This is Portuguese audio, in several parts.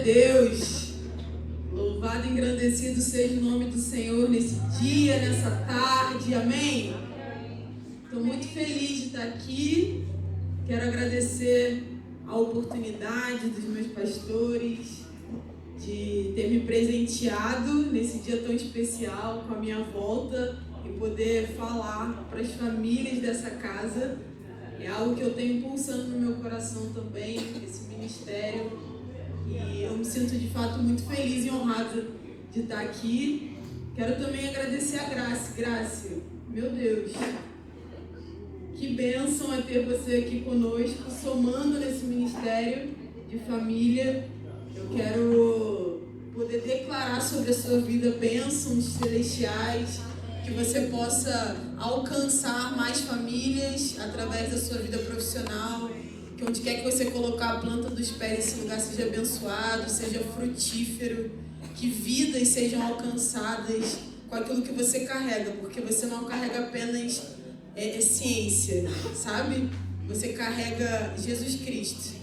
Deus. Louvado e engrandecido seja o nome do Senhor nesse dia, nessa tarde. Amém? Estou muito feliz de estar aqui. Quero agradecer a oportunidade dos meus pastores de ter me presenteado nesse dia tão especial com a minha volta e poder falar para as famílias dessa casa. É algo que eu tenho pulsando no meu coração também, esse ministério. E eu me sinto de fato muito feliz e honrada de estar aqui. Quero também agradecer a Grace. Grace, meu Deus, que bênção é ter você aqui conosco, somando nesse ministério de família. Eu quero poder declarar sobre a sua vida bênçãos celestiais, que você possa alcançar mais famílias através da sua vida profissional, que onde quer que você colocar a planta dos pés, esse lugar seja abençoado, seja frutífero, que vidas sejam alcançadas com aquilo que você carrega, porque você não carrega apenas ciência, sabe? Você carrega Jesus Cristo,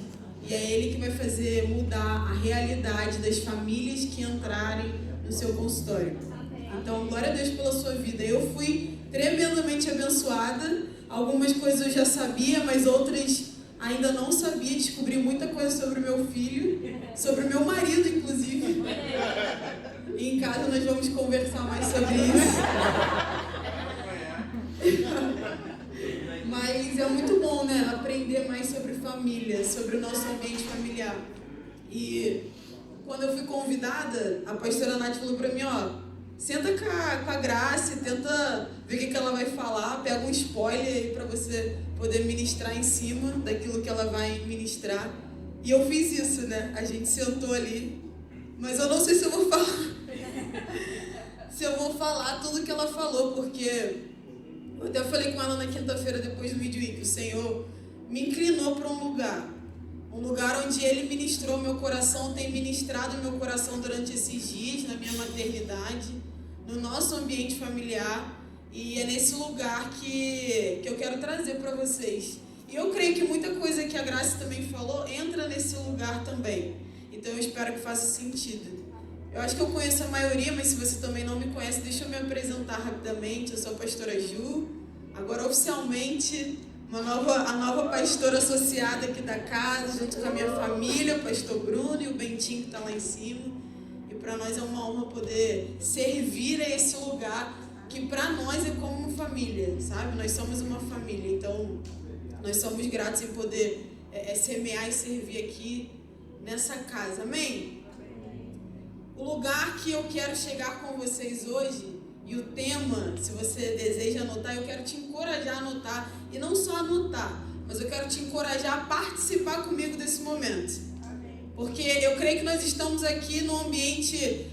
e é Ele que vai fazer mudar a realidade das famílias que entrarem no seu consultório. Então, glória a Deus pela sua vida. Eu fui tremendamente abençoada. Algumas coisas eu já sabia, mas outras ainda não sabia. Descobri muita coisa sobre o meu filho, sobre o meu marido, inclusive. E em casa nós vamos conversar mais sobre isso. Mas é muito bom, né? Aprender mais sobre família, sobre o nosso ambiente familiar. E quando eu fui convidada, a pastora Nath falou pra mim, senta com a Grace, tenta ver o que ela vai falar, pega um spoiler aí pra você poder ministrar em cima daquilo que ela vai ministrar. E eu fiz isso, né? A gente sentou ali, mas eu não sei se eu vou falar se eu vou falar tudo que ela falou, porque eu até falei com ela na quinta-feira depois do Midweek, o Senhor me inclinou para um lugar onde Ele ministrou meu coração, tem ministrado meu coração durante esses dias, na minha maternidade, no nosso ambiente familiar, e é nesse lugar que eu quero trazer para vocês. E eu creio que muita coisa que a Grace também falou entra nesse lugar também, então eu espero que faça sentido. Eu acho que eu conheço a maioria, mas se você também não me conhece, deixa eu me apresentar rapidamente. Eu sou a pastora Ju, agora oficialmente a nova pastora associada aqui da casa, junto com a minha família, o pastor Bruno e o Bentinho que está lá em cima. E para nós é uma honra poder servir a esse lugar que para nós é como uma família, sabe? Nós somos uma família, então nós somos gratos em poder semear e servir aqui nessa casa, amém? O lugar que eu quero chegar com vocês hoje, e o tema, se você deseja anotar, eu quero te encorajar a anotar, e não só anotar, mas eu quero te encorajar a participar comigo desse momento. Porque eu creio que nós estamos aqui num ambiente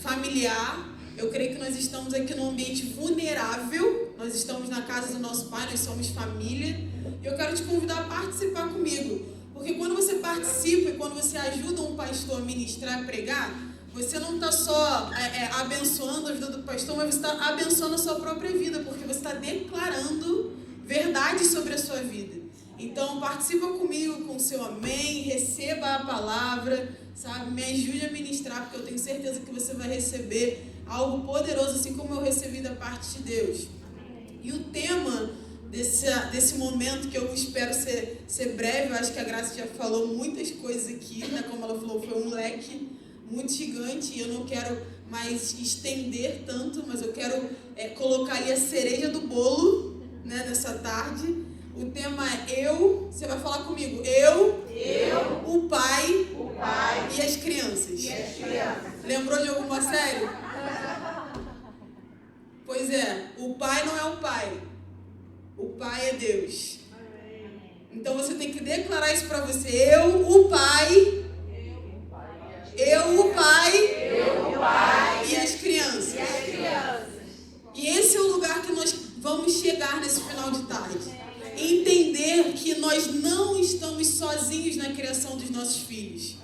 familiar, eu creio que nós estamos aqui num ambiente vulnerável, nós estamos na casa do nosso Pai, nós somos família, e eu quero te convidar a participar comigo. Porque quando você participa e quando você ajuda um pastor a ministrar, a pregar, você não está só abençoando a vida do pastor, mas você está abençoando a sua própria vida, porque você está declarando verdade sobre a sua vida. Então, participa comigo com o seu amém, receba a palavra, sabe? Me ajude a ministrar, porque eu tenho certeza que você vai receber algo poderoso, assim como eu recebi da parte de Deus. E o tema desse momento, que eu espero ser breve, eu acho que a Graça já falou muitas coisas aqui, né? Como ela falou, foi um leque muito gigante, e eu não quero mais estender tanto, mas eu quero colocar ali a cereja do bolo, né, nessa tarde. O tema é você vai falar comigo, o pai e as crianças. Lembrou de alguma série? Pois é, o pai não é o pai. O Pai é Deus. Então você tem que declarar isso para você. Eu, o Pai e as crianças. E esse é o lugar que nós vamos chegar nesse final de tarde. Entender que nós não estamos sozinhos na criação dos nossos filhos.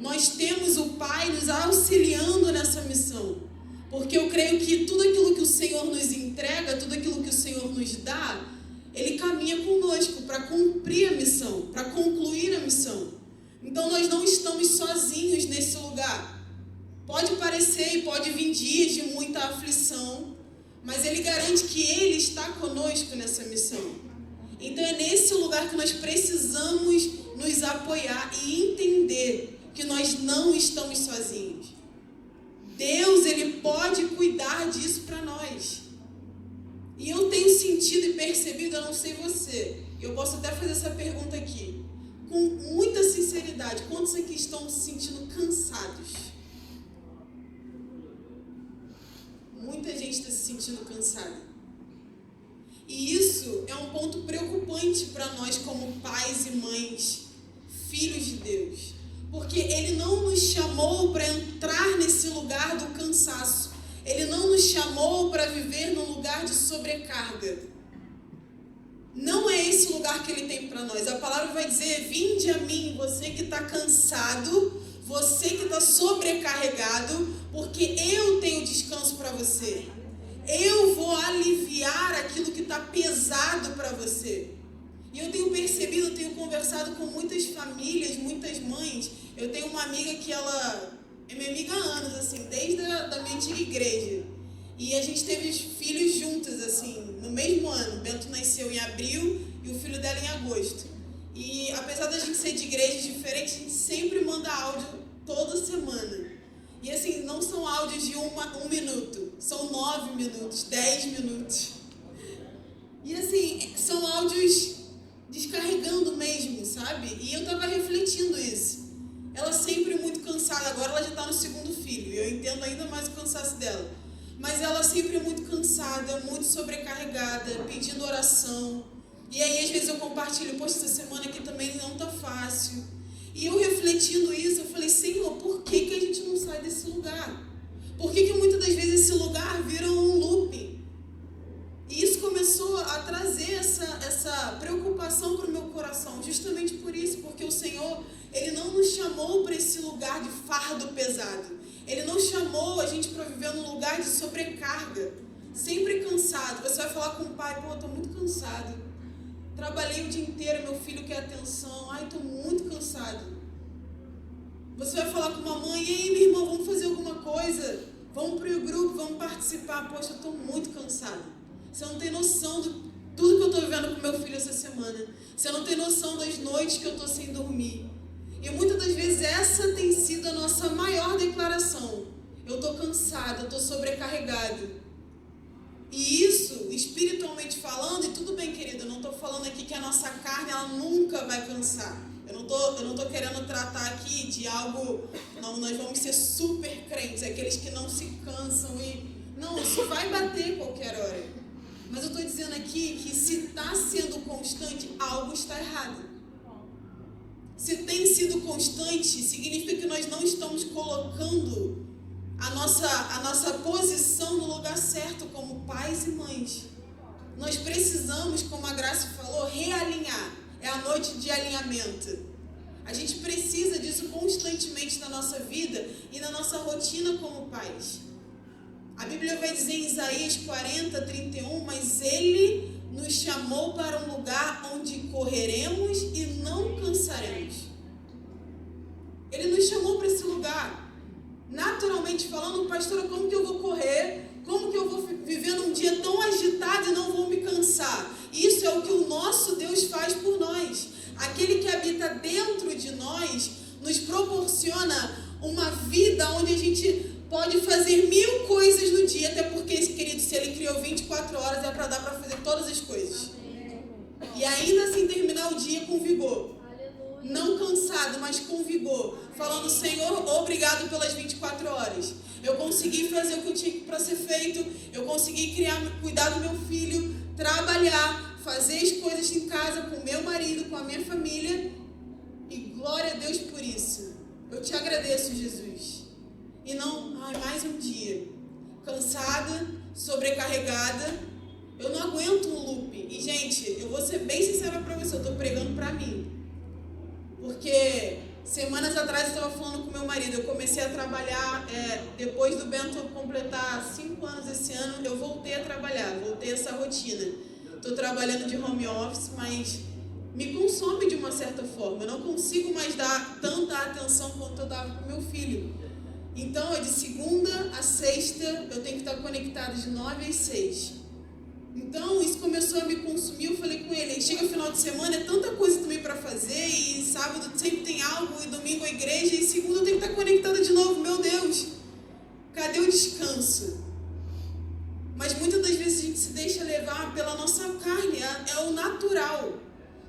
Nós temos o Pai nos auxiliando nessa missão. Porque eu creio que tudo aquilo que o Senhor nos entrega, tudo aquilo que o Senhor nos dá, Ele caminha conosco para cumprir a missão, para concluir a missão. Então nós não estamos sozinhos. dias de muita aflição, mas Ele garante que Ele está conosco nessa missão. Então é nesse lugar que nós precisamos nos apoiar e entender que nós não estamos sozinhos. Deus, Ele pode cuidar disso para nós. E eu tenho sentido e percebido, eu não sei você, eu posso até fazer essa pergunta aqui, com muita sinceridade, quantos aqui estão se sentindo cansados? Muita gente está se sentindo cansada. E isso é um ponto preocupante para nós como pais e mães, filhos de Deus. Porque Ele não nos chamou para entrar nesse lugar do cansaço. Ele não nos chamou para viver num lugar de sobrecarga. Não é esse lugar que Ele tem para nós. A palavra vai dizer: vinde a mim, você que está cansado, você que está sobrecarregado, porque eu tenho descanso para você. Eu vou aliviar aquilo que está pesado para você. E eu tenho percebido, eu tenho conversado com muitas famílias, muitas mães. Eu tenho uma amiga que ela é minha amiga há anos, assim, desde a minha antiga igreja. E a gente teve os filhos juntos, assim, no mesmo ano. O Bento nasceu em abril e o filho dela em agosto. E apesar da gente ser de igrejas diferentes, a gente sempre manda áudio toda semana. E assim, não são áudios de um minuto, são 9 minutos, 10 minutos. E assim, são áudios descarregando mesmo, sabe? E eu tava refletindo isso. Ela sempre muito cansada, agora ela já tá no segundo filho, e eu entendo ainda mais o cansaço dela. Mas ela sempre muito cansada, muito sobrecarregada, pedindo oração. E aí às vezes eu compartilho, poxa, essa semana aqui também não tá fácil. E eu refletindo isso, eu falei: Senhor, por que a gente não sai desse lugar? Por que muitas das vezes esse lugar vira um looping? E isso começou a trazer essa preocupação para o meu coração, justamente por isso, porque o Senhor, Ele não nos chamou para esse lugar de fardo pesado. Ele não chamou a gente para viver num lugar de sobrecarga, sempre cansado. Você vai falar com o pai: pô, eu estou muito cansado. Trabalhei o dia inteiro, meu filho quer atenção. Ai, estou muito cansado. Você vai falar com uma mãe: e aí, minha irmã, vamos fazer alguma coisa? Vamos para o grupo, vamos participar. Poxa, eu estou muito cansado. Você não tem noção de tudo que eu estou vivendo com meu filho essa semana. Você não tem noção das noites que eu estou sem dormir. E muitas das vezes essa tem sido a nossa maior declaração. Eu estou cansado, eu estou sobrecarregado. E isso, espiritualmente falando, e tudo bem, querida, eu não estou falando aqui que a nossa carne ela nunca vai cansar. Eu não tô querendo tratar aqui de algo, não, nós vamos ser super crentes, aqueles que não se cansam e... Não, isso vai bater qualquer hora. Mas eu estou dizendo aqui que se está sendo constante, algo está errado. Se tem sido constante, significa que nós não estamos colocando a nossa posição no lugar certo como pais e mães. Nós precisamos, como a Graça falou, realinhar. É a noite de alinhamento. A gente precisa disso constantemente na nossa vida e na nossa rotina como pais. A Bíblia vai dizer em Isaías 40, 31, mas Ele nos chamou para um lugar onde correremos e não cansaremos. Ele nos chamou para esse lugar. Naturalmente falando, pastora, como que eu vou correr? Como que eu vou viver num dia tão agitado e não vou me cansar? Isso é o que o nosso Deus faz por nós. Aquele que habita dentro de nós nos proporciona uma vida onde a gente pode fazer 1000 coisas no dia, até porque, querido, se Ele criou 24 horas, é para dar para fazer todas as coisas. E ainda assim terminar o dia com vigor. Não cansado, mas com vigor. Falando: Senhor, obrigado pelas 24 horas. Eu consegui fazer o que eu tinha para ser feito. Eu consegui cuidar do meu filho, trabalhar, fazer as coisas em casa com o meu marido, com a minha família. E glória a Deus por isso. Eu te agradeço, Jesus. E não, mais um dia. Cansada, sobrecarregada. Eu não aguento um loop. E, gente, eu vou ser bem sincera para você. Eu estou pregando para mim. Porque semanas atrás eu estava falando com meu marido. Eu comecei a trabalhar, depois do Bento completar 5 anos esse ano, eu voltei a trabalhar. Voltei a essa rotina. Estou trabalhando de home office, mas me consome de uma certa forma. Eu não consigo mais dar tanta atenção quanto eu dava para o meu filho. Então, é de segunda a sexta, eu tenho que estar conectada de 9 às 6. Então, isso começou a me consumir, eu falei com ele, aí chega final de semana, é tanta coisa também para fazer, e sábado sempre tem algo, e domingo a igreja, e segunda eu tenho que estar conectada de novo, meu Deus, cadê o descanso? Mas muitas das vezes a gente se deixa levar pela nossa carne, é o natural.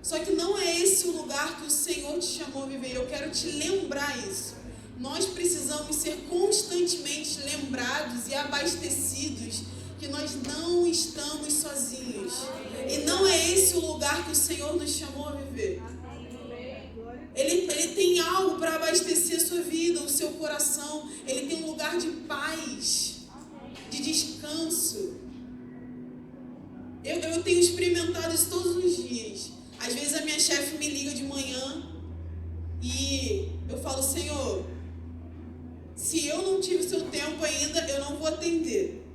Só que não é esse o lugar que o Senhor te chamou a viver. Eu quero te lembrar isso. Nós precisamos ser constantemente lembrados e abastecidos que nós não estamos sozinhos. E não é esse o lugar que o Senhor nos chamou a viver. Ele tem algo para abastecer a sua vida, o seu coração. Ele tem um lugar de paz, de descanso. Eu tenho experimentado isso todos os dias. Às vezes a minha chefe me liga de manhã e eu falo, Senhor, se eu não tive seu tempo ainda, eu não vou atender.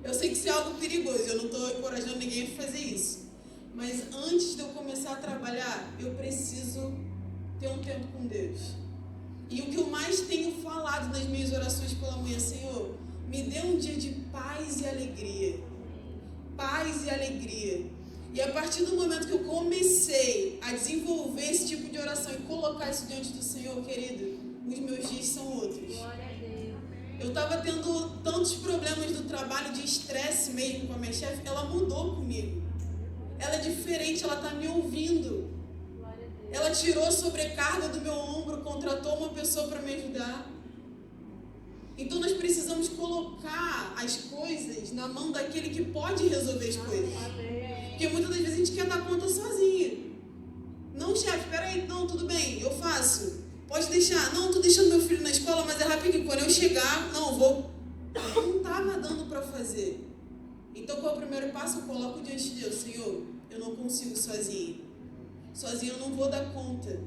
Eu sei que isso é algo perigoso, eu não estou encorajando ninguém a fazer isso. Mas antes de eu começar a trabalhar, eu preciso ter um tempo com Deus. E o que eu mais tenho falado nas minhas orações pela manhã, Senhor, me dê um dia de paz e alegria. Paz e alegria. E a partir do momento que eu comecei a desenvolver esse tipo de oração e colocar isso diante do Senhor, querido, os meus dias são outros. Eu estava tendo tantos problemas do trabalho, de estresse mesmo com a minha chefe, ela mudou comigo. Ela é diferente, ela está me ouvindo. Ela tirou a sobrecarga do meu ombro, contratou uma pessoa para me ajudar. Então nós precisamos colocar as coisas na mão daquele que pode resolver as coisas. Porque muitas das vezes a gente quer dar conta sozinha. Não, chefe, peraí, não, tudo bem, eu faço. Pode deixar, não, tô deixando meu filho na escola, mas é rapidinho, quando eu chegar, não, vou. Não estava dando para fazer. Então qual é o primeiro passo? Eu coloco diante de Deus, Senhor, eu não consigo sozinho. Sozinho eu não vou dar conta.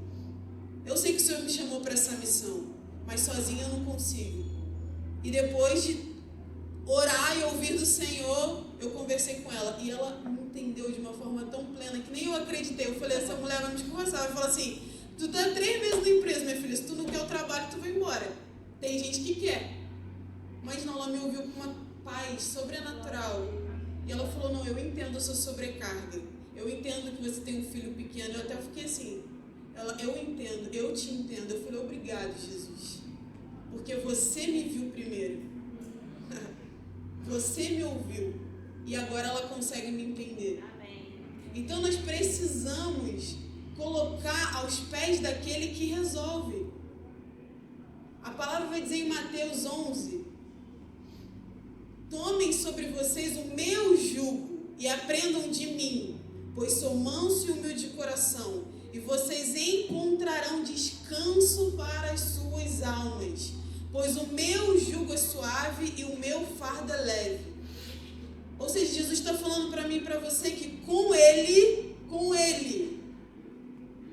Eu sei que o Senhor me chamou para essa missão, mas sozinho eu não consigo. E depois de orar e ouvir do Senhor, eu conversei com ela. E ela me entendeu de uma forma tão plena que nem eu acreditei. Eu falei, essa mulher vai me escorraçar. Ela falou assim, tu tá 3 meses na empresa, minha filha. Se tu não quer o trabalho, tu vai embora. Tem gente que quer. Mas não, ela me ouviu com uma paz sobrenatural. E ela falou, não, eu entendo a sua sobrecarga. Eu entendo que você tem um filho pequeno. Eu até fiquei assim, eu entendo, eu te entendo. Eu falei, obrigado, Jesus. Porque você me viu primeiro. Você me ouviu. E agora ela consegue me entender. Então nós precisamos colocar aos pés daquele que resolve. A palavra vai dizer em Mateus 11: tomem sobre vocês o meu jugo e aprendam de mim, pois sou manso e humilde de coração, e vocês encontrarão descanso para as suas almas, pois o meu jugo é suave e o meu fardo é leve. Ou seja, Jesus está falando para mim e para você que com Ele,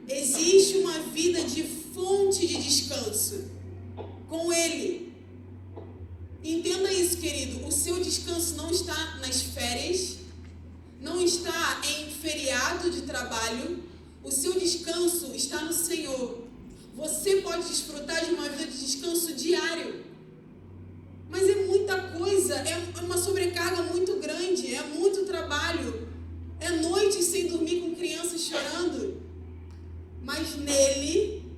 existe uma vida de fonte de descanso. Com Ele. Entenda isso, querido. O seu descanso não está nas férias, não está em feriado de trabalho. O seu descanso está no Senhor. Você pode desfrutar de uma vida de descanso diário. Mas é muita coisa, é uma sobrecarga muito grande, é muito trabalho. É noites sem dormir com crianças chorando. Mas nele,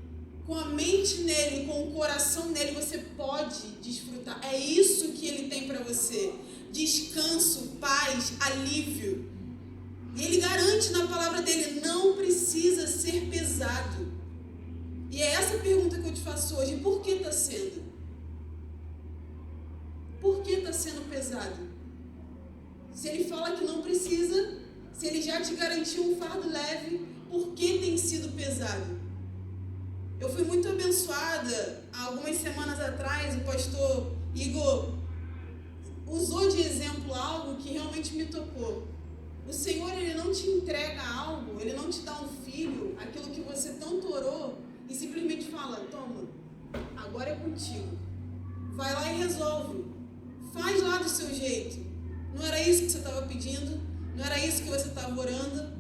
com a mente nele, com o coração nele, você pode desfrutar. É isso que ele tem para você. Descanso, paz, alívio. E ele garante na palavra dele, não precisa ser pesado. E é essa pergunta que eu te faço hoje, por que está sendo? Por que está sendo pesado? Se ele fala que não precisa, se ele já te garantiu um fardo leve, por que tem sido pesado? Eu fui muito abençoada, há algumas semanas atrás, o pastor Igor usou de exemplo algo que realmente me tocou. O Senhor, Ele não te entrega algo, Ele não te dá um filho, aquilo que você tanto orou, e simplesmente fala, toma, agora é contigo. Vai lá e resolve. Faz lá do seu jeito. Não era isso que você estava pedindo? Não era isso que você estava orando?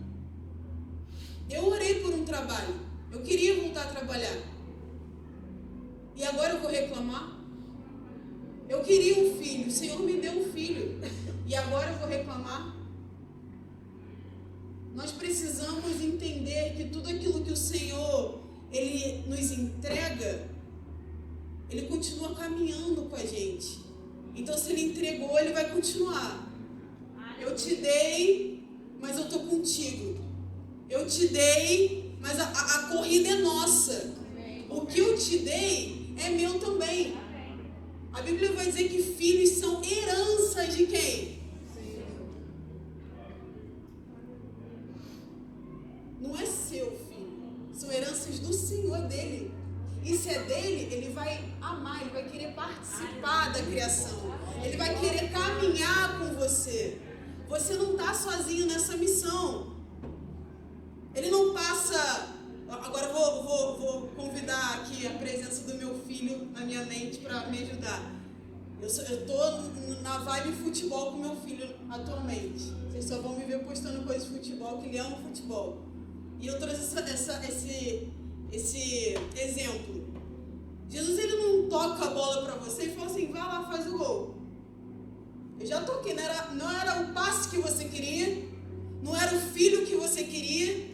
Eu orei por um trabalho. Eu queria voltar a trabalhar. E agora eu vou reclamar? Eu queria um filho, o Senhor me deu um filho. E agora eu vou reclamar? Nós precisamos entender que tudo aquilo que o Senhor, Ele nos entrega, Ele continua caminhando com a gente. Então, se Ele entregou, Ele vai continuar. Eu te dei, mas eu estou contigo. Eu te dei, mas a corrida é nossa. O que eu te dei é meu também. A Bíblia vai dizer que filhos são heranças de quem? Não é seu filho. São heranças do Senhor, dele. E se é dele, ele vai amar, ele vai querer participar da criação. Ele vai querer caminhar com você. Você não está sozinho nessa missão. Ele não passa... Agora eu vou convidar aqui a presença do meu filho na minha mente para me ajudar. Eu estou na vibe futebol com meu filho atualmente. Vocês só vão me ver postando coisas de futebol, que ele ama futebol. E eu trouxe esse exemplo. Jesus, ele não toca a bola para você e fala assim, vai lá, faz o gol. Eu já toquei, não era o passe que você queria, não era o filho que você queria,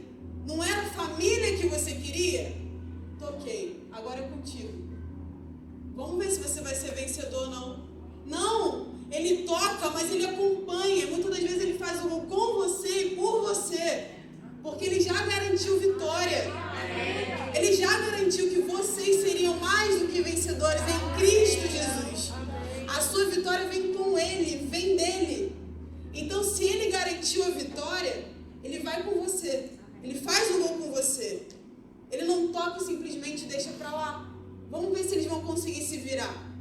não era a família que você queria. Toquei, agora é contigo. Vamos ver se você vai ser vencedor ou não. Não, ele toca, mas ele acompanha. Muitas das vezes ele faz o gol com você e por você, porque ele já garantiu vitória. Ele já garantiu que vocês seriam mais do que vencedores em Cristo Jesus. A sua vitória vem com ele, vem dele. Então, se ele garantiu a vitória, ele vai com você. Ele faz o gol com você. Ele não toca e simplesmente deixa pra lá. Vamos ver se eles vão conseguir se virar.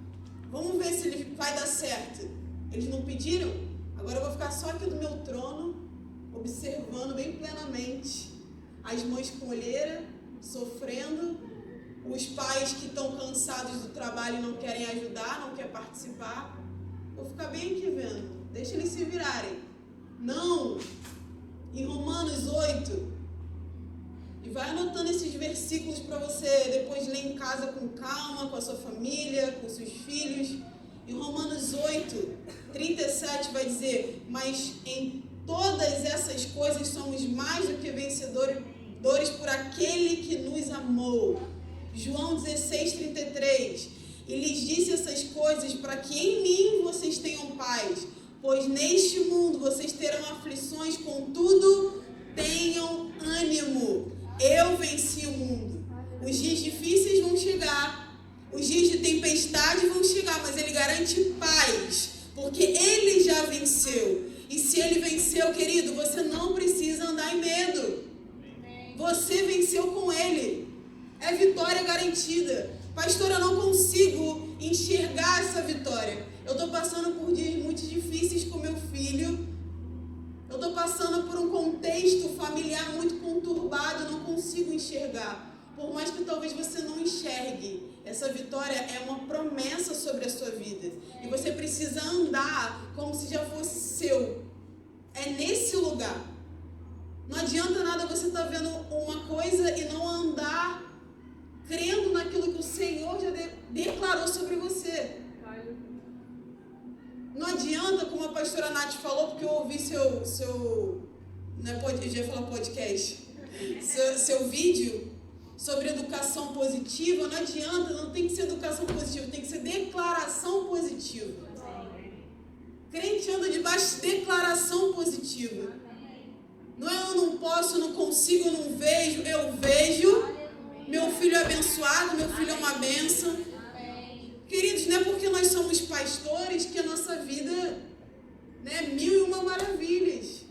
Vamos ver se ele vai dar certo. Eles não pediram? Agora eu vou ficar só aqui do meu trono, observando bem plenamente as mães com olheira, sofrendo, os pais que estão cansados do trabalho e não querem ajudar, não querem participar. Vou ficar bem aqui vendo. Deixa eles se virarem. Não! Em Romanos 8, e vai anotando esses versículos para você depois ler em casa com calma, com a sua família, com seus filhos. Em Romanos 8, 37 vai dizer, mas em todas essas coisas somos mais do que vencedores por aquele que nos amou. João 16, 33. E lhes disse essas coisas para que em mim vocês tenham paz, pois neste mundo vocês terão aflições, contudo tenham ânimo. Eu venci o mundo. Os dias difíceis vão chegar, os dias de tempestade vão chegar, mas ele garante paz, porque ele já venceu. E se ele venceu, querido, você não precisa andar em medo. Você venceu com ele. É vitória garantida. Pastor, eu não consigo enxergar essa vitória. Eu estou passando por dias muito difíceis com meu filho. Eu estou passando por um contexto familiar muito conturbado. Eu não consigo enxergar. Por mais que talvez você não enxergue, essa vitória é uma promessa sobre a sua vida. E você precisa andar como se já fosse seu. É nesse lugar. Não adianta nada você estar vendo uma coisa e não andar crendo naquilo que o Senhor já declarou sobre você. Não adianta, como a pastora Nath falou, porque eu ouvi seu eu já ia falar podcast, seu vídeo sobre educação positiva. Não adianta, não tem que ser educação positiva, tem que ser declaração positiva. Crente anda debaixo de declaração positiva. Não é eu não posso, não consigo, eu não vejo, eu vejo. Meu filho é abençoado, meu filho é uma bênção. Queridos, não é porque nós somos pastores que a nossa vida, né, 1001 maravilhas.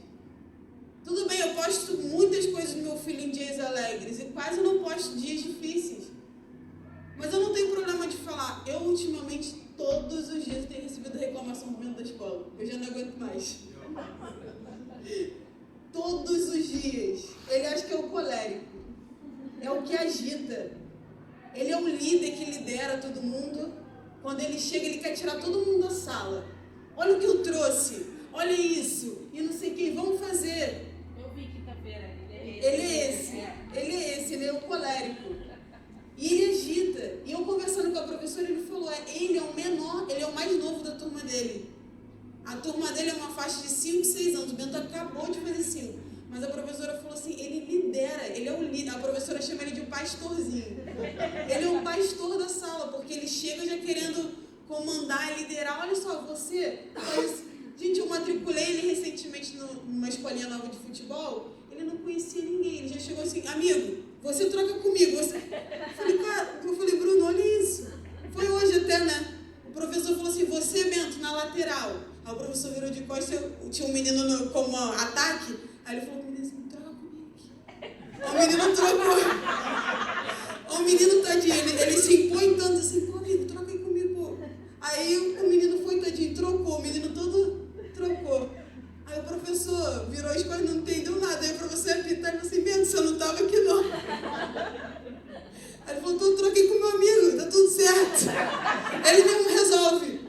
Tudo bem, eu posto muitas coisas do meu filho em dias alegres e quase não posto dias difíceis. Mas eu não tenho problema de falar. Eu, ultimamente, todos os dias tenho recebido reclamação dentro da escola. Eu já não aguento mais. Todos os dias. Ele acha que é o colérico. É o que agita. Ele é um líder que lidera todo mundo. Quando ele chega, ele quer tirar todo mundo da sala. Olha o que eu trouxe. Olha isso. E não sei quem. Vamos fazer. Eu vi quinta-feira. Ele é o colérico. E ele agita. E eu conversando com a professora, ele falou, ele é o menor, ele é o mais dele. A turma dele é uma faixa de 5, 6 anos. O Bento acabou de fazer 5. Mas a professora falou assim, ele lidera, ele é o líder. A professora chama ele de pastorzinho. Ele é o pastor da sala, porque ele chega já querendo comandar, liderar. Olha só, você... Gente, eu matriculei ele recentemente numa escolinha nova de futebol. Ele não conhecia ninguém. Ele já chegou assim, amigo, você troca comigo. Eu falei, Bruno, olha isso. Foi hoje até, né? O professor falou assim, você, Bento, na lateral. Aí o professor virou de costas, tinha um menino como ataque. Aí ele falou pro menino assim, troca comigo aqui. O menino trocou. O menino, tadinho, ele se impõe tanto assim, pô, amigo, troca aí comigo, pô. Aí o menino foi, tadinho, trocou. O menino todo trocou. Aí o professor virou as coisas, não entendeu nada. Aí o professor apitar e falou assim, Bento, você não estava aqui não. Aí ele falou, eu troquei com meu amigo, tá tudo certo. Ele mesmo resolve.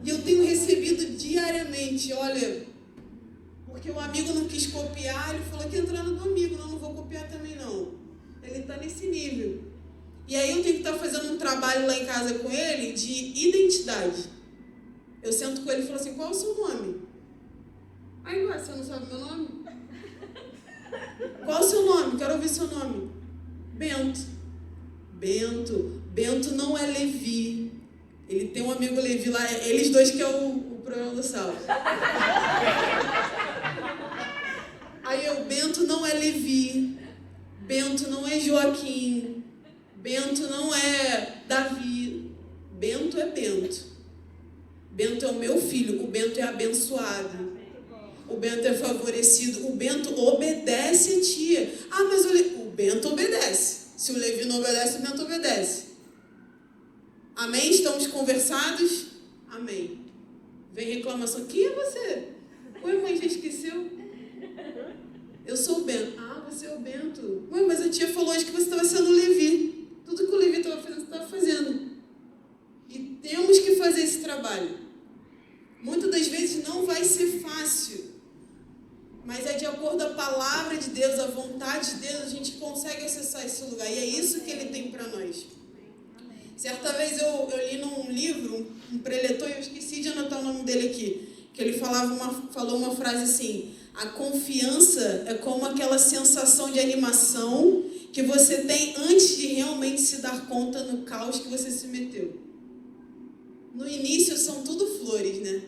E eu tenho recebido diariamente, olha, porque o amigo não quis copiar, ele falou que ia entrar no do amigo, não vou copiar também não. Ele está nesse nível. E aí eu tenho que estar fazendo um trabalho lá em casa com ele de identidade. Eu sento com ele e falo assim, qual é o seu nome? Aí, ué, você não sabe meu nome? Qual é o seu nome? Quero ouvir seu nome. Bento. Bento não é Levi. Ele tem um amigo Levi lá, eles dois que é o problema do sal. Aí Bento não é Levi. Bento não é Joaquim. Bento não é Davi. Bento é Bento. Bento é o meu filho. O Bento é abençoado. O Bento é favorecido. O Bento obedece a tia. Ah, mas o Bento obedece. Se o Levi não obedece, o Bento obedece. Amém? Estamos conversados? Amém. Vem reclamação. Quem é você? Oi, mãe, já esqueceu? Eu sou o Bento. Ah, você é o Bento. Ué, mas a tia falou hoje que você estava sendo o Levi. Tudo que o Levi estava fazendo, você estava fazendo. E temos que fazer esse trabalho. Muitas das vezes não vai ser fácil. Mas é de acordo com a palavra de Deus, a vontade de Deus, a gente consegue acessar esse lugar. E é isso que Ele tem para nós. Certa vez eu li num livro, um preletor, eu esqueci de anotar o nome dele aqui, que ele falou uma frase assim, a confiança é como aquela sensação de animação que você tem antes de realmente se dar conta no caos que você se meteu. No início são tudo flores, né?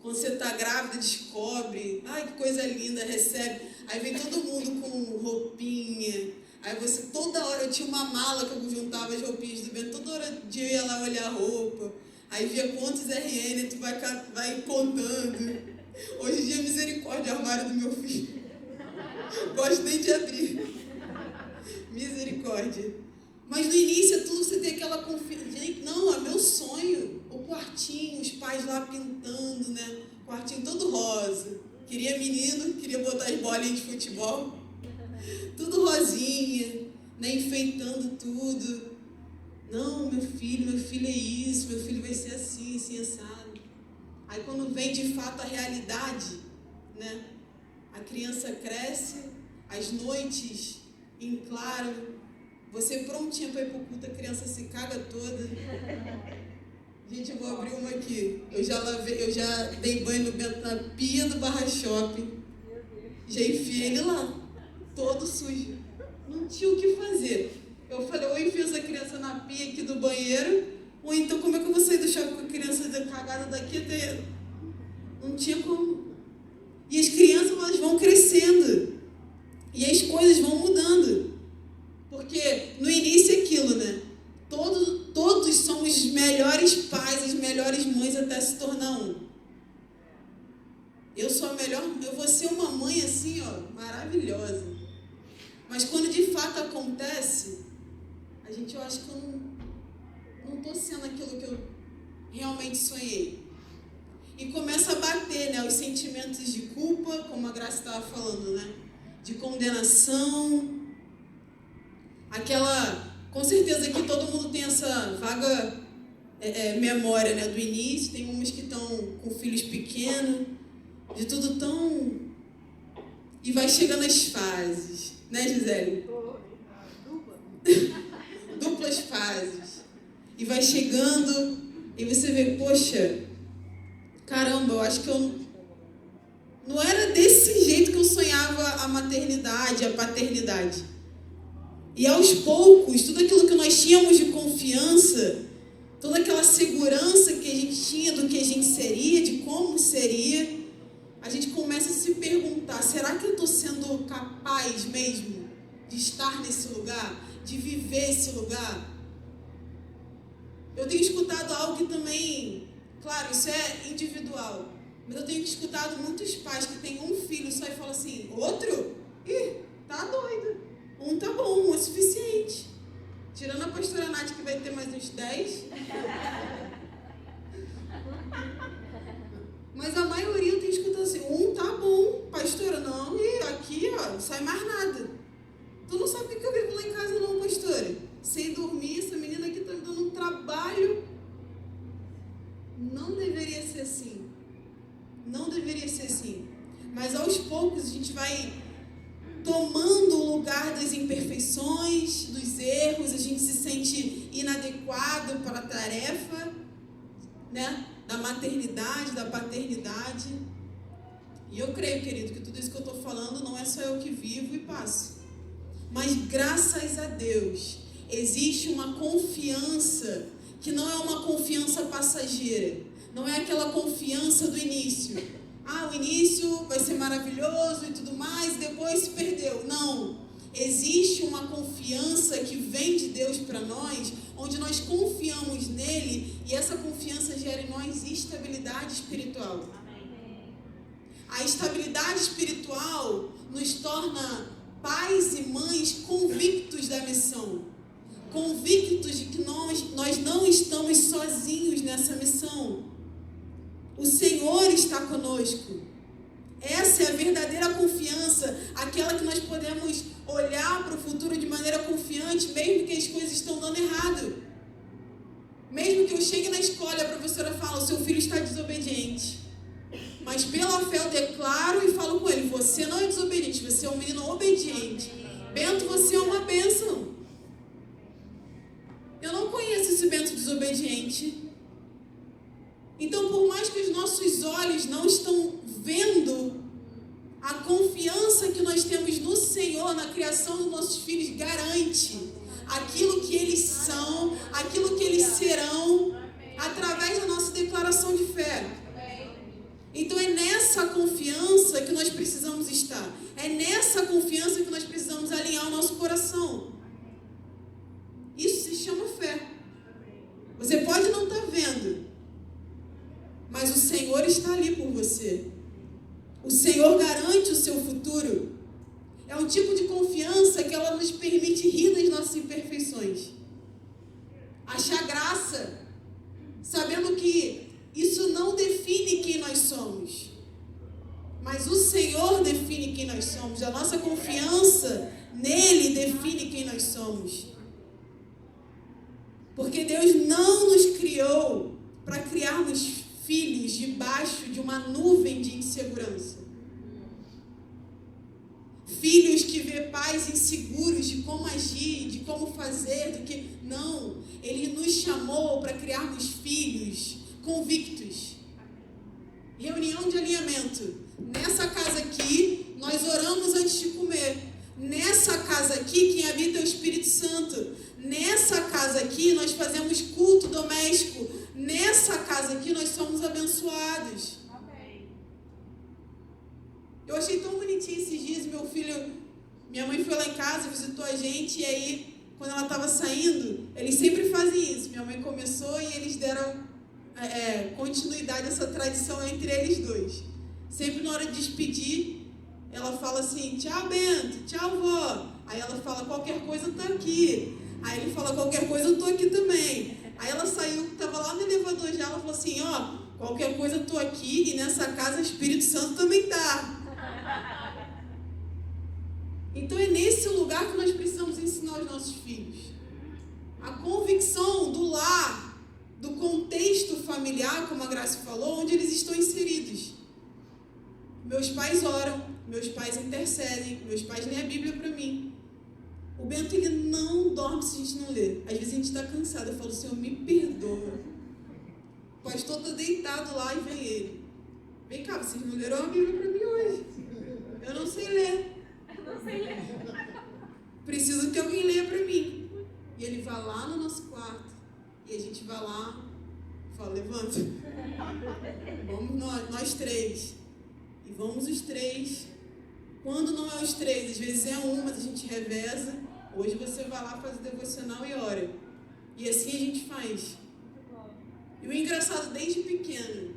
Quando você está grávida, descobre, ai que coisa linda, recebe. Aí vem todo mundo com roupinha. Aí você, toda hora, eu tinha uma mala que eu juntava as roupinhas do Bento, toda hora eu ia lá olhar a roupa. Aí via quantos RN, tu vai contando. Hoje em dia, misericórdia, armário do meu filho. Gosto nem de abrir. Misericórdia. Mas no início é tudo, você tem aquela confiança. Gente, não, é meu sonho. O quartinho, os pais lá pintando, né? Quartinho todo rosa. Queria menino, queria botar as bolinhas de futebol. Tudo rosinha, né? Enfeitando tudo. Não, meu filho é isso, meu filho vai ser assim, assim, assado. Aí quando vem de fato a realidade, né? A criança cresce, as noites em claro, você prontinha para ir pro culto, a criança se caga toda. Gente, eu vou abrir uma aqui. Eu já dei banho no Bento na pia do Barra Shopping. Já enfiei ele lá, todo sujo. Não tinha o que fazer. Eu falei, ou enfio essa criança na pia aqui do banheiro, ou então como é que eu vou sair do shopping com a criança cagada daqui até... Não tinha como. E as crianças, elas vão crescendo. E as coisas vão mudando. Porque no início é aquilo, né? Todos somos os melhores pais, as melhores mães até se tornar um. Eu sou a melhor, eu vou ser uma mãe assim, ó, maravilhosa. Mas quando de fato acontece, eu acho que eu não estou sendo aquilo que eu realmente sonhei. E começa a bater, né, os sentimentos de culpa, como a Graça estava falando, né? De condenação. Com certeza que todo mundo tem essa vaga memória, né, do início. Tem umas que estão com filhos pequenos, de tudo tão... E vai chegando as fases, né, Gisele? Duplas fases. E vai chegando, e você vê, poxa, caramba, eu acho que eu não era desse jeito que eu sonhava a maternidade, a paternidade. E aos poucos, tudo aquilo que nós tínhamos de confiança, toda aquela segurança que a gente tinha do que a gente seria, de como seria, a gente começa a se perguntar, será que eu estou sendo capaz mesmo de estar nesse lugar, de viver esse lugar? Eu tenho escutado algo que também, claro, isso é individual, mas eu tenho escutado muitos pais que têm um filho só e falam assim, outro? Ih, tá doido. Um tá bom, um é suficiente. Tirando a pastora Nath, que vai ter mais uns 10. Mas a maioria eu tenho escutado assim, um tá bom, pastora, não, e aqui, ó, não sai mais nada. Tu não sabe o que eu vivo lá em casa não, pastora? Sem dormir, essa menina aqui tá me dando um trabalho. Não deveria ser assim. Não deveria ser assim. Mas aos poucos a gente vai tomando o lugar das imperfeições, dos erros, a gente se sente inadequado para a tarefa, né? Da maternidade, da paternidade. E eu creio, querido, que tudo isso que eu estou falando não é só eu que vivo e passo. Mas graças a Deus, existe uma confiança que não é uma confiança passageira. Não é aquela confiança do início. Ah, o início vai ser maravilhoso e tudo mais, depois se perdeu. Não. Existe uma confiança que vem de Deus para nós, onde nós confiamos nele e essa confiança gera em nós estabilidade espiritual. A estabilidade espiritual nos torna pais e mães convictos da missão, convictos de que nós não estamos sozinhos nessa missão. O Senhor está conosco. Essa é a verdadeira confiança, aquela que nós podemos olhar para o futuro de maneira confiante, mesmo que as coisas estão dando errado. Mesmo que eu chegue na escola e a professora fala, o seu filho está desobediente. Mas pela fé eu declaro e falo com ele, você não é desobediente, você é um menino obediente. Bento, você é uma bênção. Eu não conheço esse Bento desobediente. Então, por mais que os nossos olhos não estão vendo, a confiança que nós temos no Senhor, na criação dos nossos filhos, garante aquilo que eles são, aquilo que eles serão, através da nossa declaração de fé. Então é nessa confiança que nós precisamos estar. É nessa confiança que nós precisamos alinhar o nosso coração. Isso se chama fé. Você pode não estar vendo, mas o Senhor está ali por você. O Senhor garante o seu futuro. É um tipo de confiança que ela nos permite rir das nossas imperfeições. Achar graça, sabendo que isso não define quem nós somos. Mas o Senhor define quem nós somos. A nossa confiança nele define quem nós somos. Porque Deus não nos criou para criarmos filhos debaixo de uma nuvem de insegurança. Filhos que vê pais inseguros de como agir, de como fazer, do que... Não, Ele nos chamou para criarmos filhos convictos. Reunião de alinhamento. Nessa casa aqui, nós oramos antes de comer. Nessa casa aqui, quem habita é o Espírito Santo. Nessa casa aqui, nós fazemos culto doméstico. Nessa casa aqui, nós somos abençoados. Eu achei tão bonitinho esses dias, minha mãe foi lá em casa, visitou a gente, e aí, quando ela estava saindo, eles sempre fazem isso. Minha mãe começou e eles deram continuidade a essa tradição entre eles dois. Sempre na hora de despedir, ela fala assim, tchau Bento, tchau vó. Aí ela fala, qualquer coisa eu tô aqui. Aí ele fala, qualquer coisa eu tô aqui também. Aí ela saiu, estava lá no elevador já, ela falou assim, ó, qualquer coisa eu tô aqui e nessa casa o Espírito Santo também tá. Então é nesse lugar que nós precisamos ensinar os nossos filhos. A convicção do lar, do contexto familiar, como a Graça falou, onde eles estão inseridos. Meus pais oram, meus pais intercedem, meus pais lêem a Bíblia para mim. O Bento, ele não dorme se a gente não ler. Às vezes a gente está cansado, eu falo, Senhor, me perdoa. O pastor tá deitado lá e vem ele. Vem cá, vocês não leram a Bíblia para mim hoje. Eu não sei ler. Preciso que alguém leia para mim. E ele vai lá no nosso quarto. E a gente vai lá e fala, levanta. Vamos nós três. E vamos os três. Quando não é os três, às vezes é um, mas a gente reveza. Hoje você vai lá, faz o devocional e ora. E assim a gente faz. E o engraçado, desde pequeno,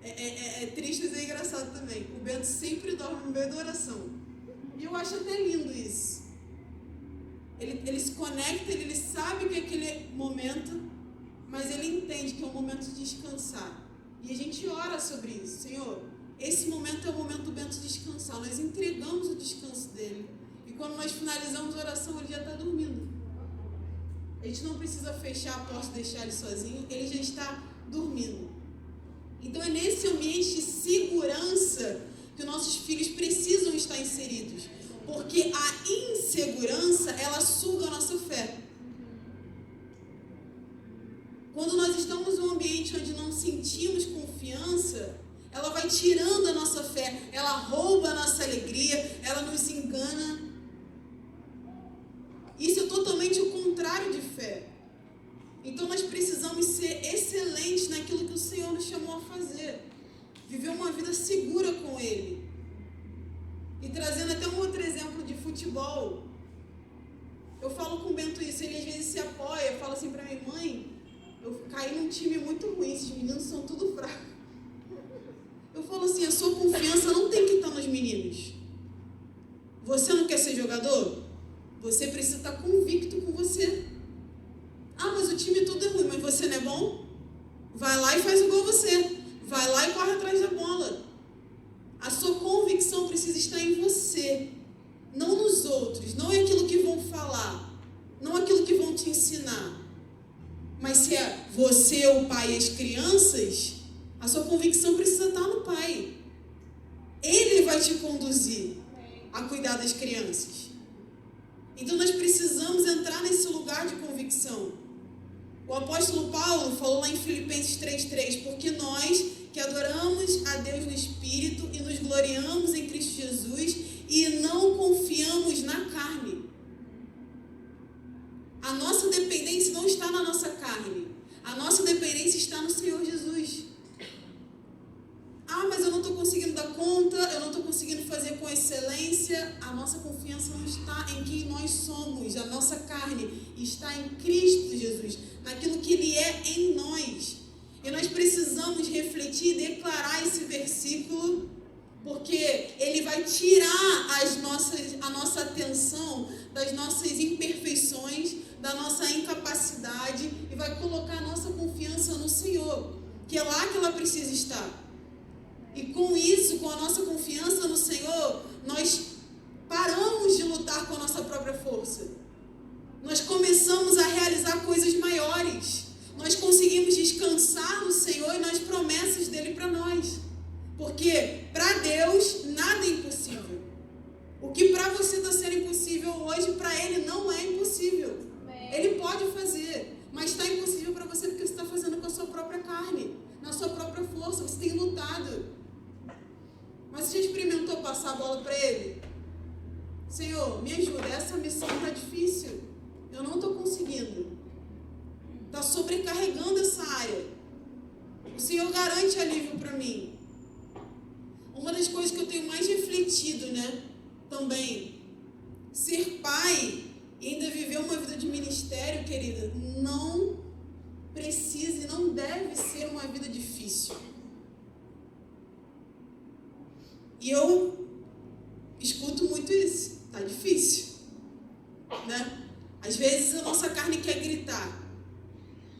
é triste, mas é engraçado também. O Bento sempre dorme no meio da oração. E eu acho até lindo isso. Ele se conecta, ele sabe que é aquele momento, mas ele entende que é um momento de descansar. E a gente ora sobre isso. Senhor, esse momento é o momento do Bento descansar. Nós entregamos o descanso dele. E quando nós finalizamos a oração, ele já está dormindo. A gente não precisa fechar a porta e deixar ele sozinho, ele já está dormindo. Então é nesse ambiente de segurança que nossos filhos precisam estar inseridos. Porque a insegurança, ela suga a nossa fé. Quando nós estamos num ambiente onde não sentimos confiança, ela vai tirando a nossa fé, ela rouba a nossa alegria, ela nos engana. Isso é totalmente o contrário de fé. Então nós precisamos ser excelentes naquilo que o Senhor nos chamou a fazer. Viver uma vida segura com Ele. E trazendo até um outro exemplo de futebol. Eu falo com o Bento isso, ele às vezes se apoia, fala assim pra mim, mãe, eu caí num time muito ruim, esses meninos são tudo fracos. Eu falo assim, a sua confiança não tem que estar nos meninos. Você não quer ser jogador? Você precisa estar convicto com você. Ah, mas o time todo é ruim, mas você não é bom? Vai lá e faz igual você. Vai lá e corre atrás da bola. A sua convicção precisa estar em você, não nos outros, não é aquilo que vão falar, não é aquilo que vão te ensinar. Mas se é você, o pai e as crianças, a sua convicção precisa estar no pai. Ele vai te conduzir a cuidar das crianças. Então nós precisamos entrar nesse lugar de convicção. O apóstolo Paulo falou lá em Filipenses 3:3, porque nós que adoramos a Deus no Espírito e nos gloriamos em Cristo Jesus e não confiamos na carne. A nossa dependência não está na nossa carne. A nossa dependência está no Senhor Jesus. Ah, mas eu não estou conseguindo dar conta, eu não estou conseguindo fazer com excelência. A nossa confiança não está em quem nós somos. A nossa carne está em Cristo Jesus, naquilo que Ele é em nós. E nós precisamos refletir e declarar esse versículo, porque ele vai tirar a nossa atenção das nossas imperfeições, da nossa incapacidade e vai colocar a nossa confiança no Senhor, que é lá que ela precisa estar. E com isso, com a nossa confiança no Senhor, nós paramos de lutar com a nossa própria força. Nós começamos a realizar coisas maiores. Nós conseguimos descansar no Senhor e nas promessas dele para nós. Porque para Deus nada é impossível. O que para você está sendo impossível hoje, para Ele não é impossível. Ele pode fazer, mas está impossível para você porque você está fazendo com a sua própria carne, na sua própria força, você tem lutado. Mas você já experimentou passar a bola para Ele? Senhor, me ajuda, essa missão está difícil, eu não estou conseguindo. Está sobrecarregando essa área. O Senhor garante alívio para mim. Uma das coisas que eu tenho mais refletido, também, ser pai e ainda viver uma vida de ministério, querida, não precisa e não deve ser uma vida difícil. E eu escuto muito isso. Tá difícil, Às vezes a nossa carne quer gritar.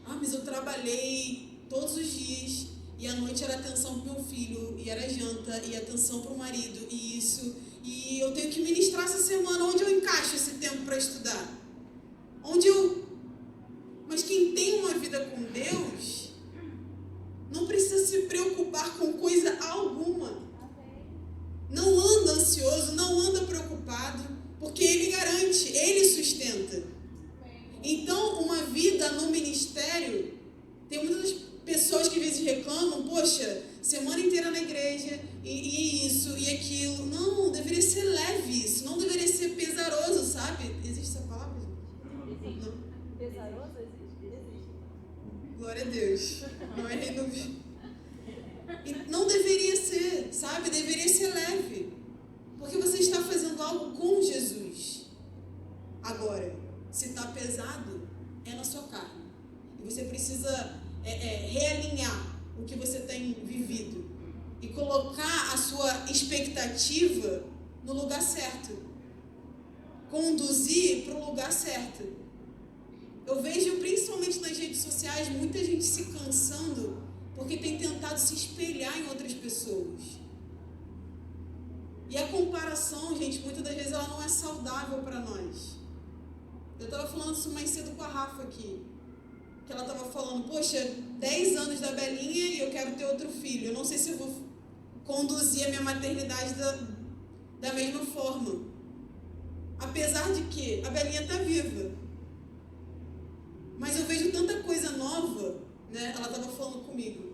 Ah, mas eu trabalhei todos os dias e à noite era atenção para o meu filho, e era janta, e atenção para o marido, e isso. E eu tenho que ministrar essa semana. Onde eu encaixo esse tempo para estudar? Mas quem tem uma vida com Deus não precisa se preocupar com coisa alguma. Não anda ansioso, não anda preocupado, porque Ele garante, Ele sustenta. Então, uma vida no ministério, tem muitas pessoas que às vezes reclamam, poxa, semana inteira na igreja, e isso, e aquilo. Não, deveria ser leve isso, não deveria ser pesaroso, sabe? Existe essa palavra? Existe. Não. Pesaroso existe. Glória a Deus. Não errei no vídeo. Não deveria ser, sabe? Deveria ser leve. Porque você está fazendo algo com Jesus. Agora, se está pesado, é na sua carne. E você precisa realinhar o que você tem vivido. E colocar a sua expectativa no lugar certo. Conduzir para o lugar certo. Eu vejo, principalmente nas redes sociais, muita gente se cansando porque tem tentado se espelhar em outras pessoas. E a comparação, gente, muitas das vezes ela não é saudável para nós. Eu estava falando isso mais cedo com a Rafa aqui. Que ela estava falando, poxa, 10 anos da Belinha e eu quero ter outro filho. Eu não sei se eu vou conduzir a minha maternidade da mesma forma. Apesar de que a Belinha está viva. Mas eu vejo tanta coisa nova, né? Ela estava falando comigo.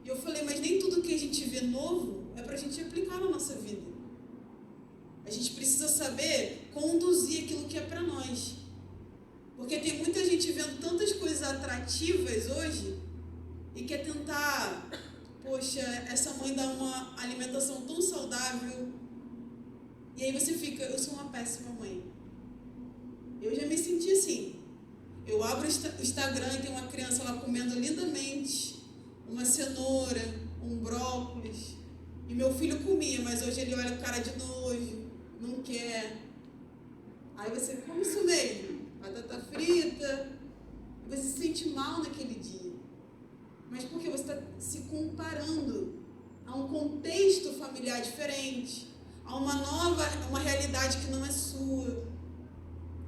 E eu falei, mas nem tudo que a gente vê novo é para a gente aplicar na nossa vida. A gente precisa saber conduzir aquilo que é para nós. Porque tem muita gente vendo tantas coisas atrativas hoje e quer tentar, poxa, essa mãe dá uma alimentação tão saudável. E aí você fica, eu sou uma péssima mãe. Eu já me senti assim. Eu abro o Instagram e tem uma criança lá comendo lindamente uma cenoura, um brócolis. E meu filho comia, mas hoje ele olha com cara de nojo, não quer. Aí você come isso mesmo, batata frita. Você se sente mal naquele dia. Mas porque você está se comparando a um contexto familiar diferente, a uma realidade que não é sua.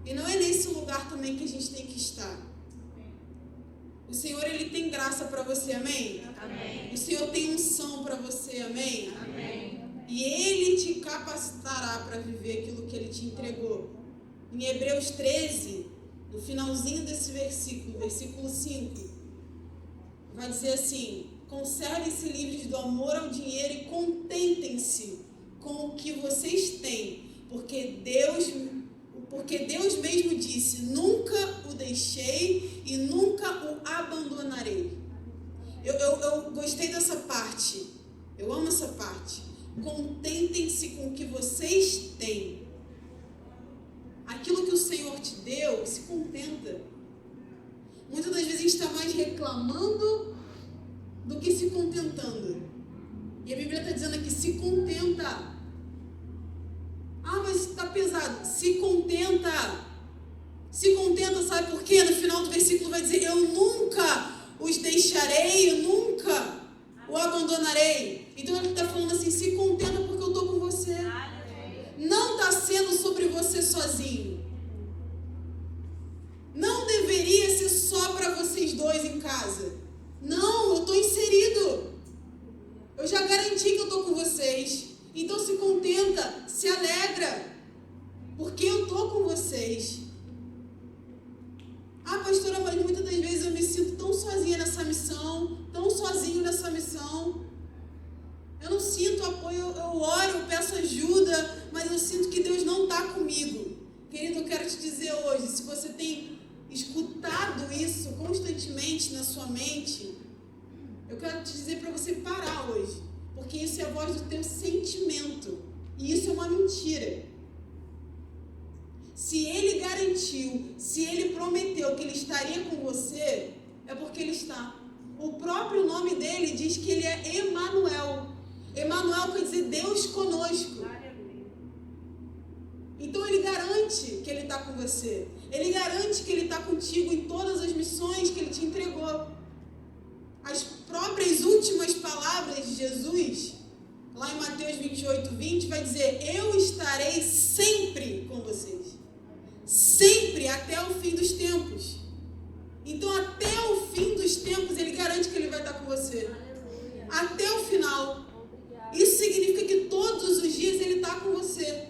E não é nesse lugar também que a gente tem que estar. O Senhor, Ele tem graça para você, amém? Amém. O Senhor tem unção para você, amém? Amém. E Ele te capacitará para viver aquilo que Ele te entregou. Em Hebreus 13, no finalzinho desse versículo, versículo 5, vai dizer assim: conservem-se livres do amor ao dinheiro e contentem-se com o que vocês têm, porque Deus mesmo disse, nunca o deixei e nunca o abandonarei. Eu gostei dessa parte, eu amo essa parte. Contentem-se com o que vocês têm. Aquilo que o Senhor te deu, se contenta. Muitas das vezes a gente está mais reclamando do que se contentando. E a Bíblia está dizendo aqui, se contenta. Ah, mas está pesado. Se contenta. Se contenta, sabe por quê? No final do versículo vai dizer, eu nunca os deixarei, eu nunca o abandonarei. Então ele está falando assim, se contenta porque eu estou com você. Não está sendo sobre você sozinho. Não deveria ser só para vocês dois em casa. Não, eu estou inserido. Eu já garanti que eu estou com vocês. Então se contenta, se alegra, porque eu estou com vocês. Ah, pastora, mas muitas das vezes eu me sinto tão sozinha nessa missão, tão sozinho nessa missão. Eu não sinto apoio, eu oro, eu peço ajuda, mas eu sinto que Deus não está comigo. Querido, eu quero te dizer hoje, se você tem escutado isso constantemente na sua mente, eu quero te dizer para você parar hoje, porque isso é a voz do teu sentimento, e isso é uma mentira. Se Ele garantiu, se Ele prometeu que Ele estaria com você, é porque Ele está. O próprio nome dele diz que Ele é Emanuel. Emanuel quer dizer Deus conosco. Então Ele garante que Ele está com você. Ele garante que Ele está contigo em todas as missões que Ele te entregou. As próprias últimas palavras de Jesus, lá em Mateus 28:20, vai dizer, eu estarei sempre com vocês. Sempre, até o fim dos tempos. Então, até o fim dos tempos, Ele garante que Ele vai estar com você. Aleluia. Até o final. Obrigada. Isso significa que todos os dias Ele está com você.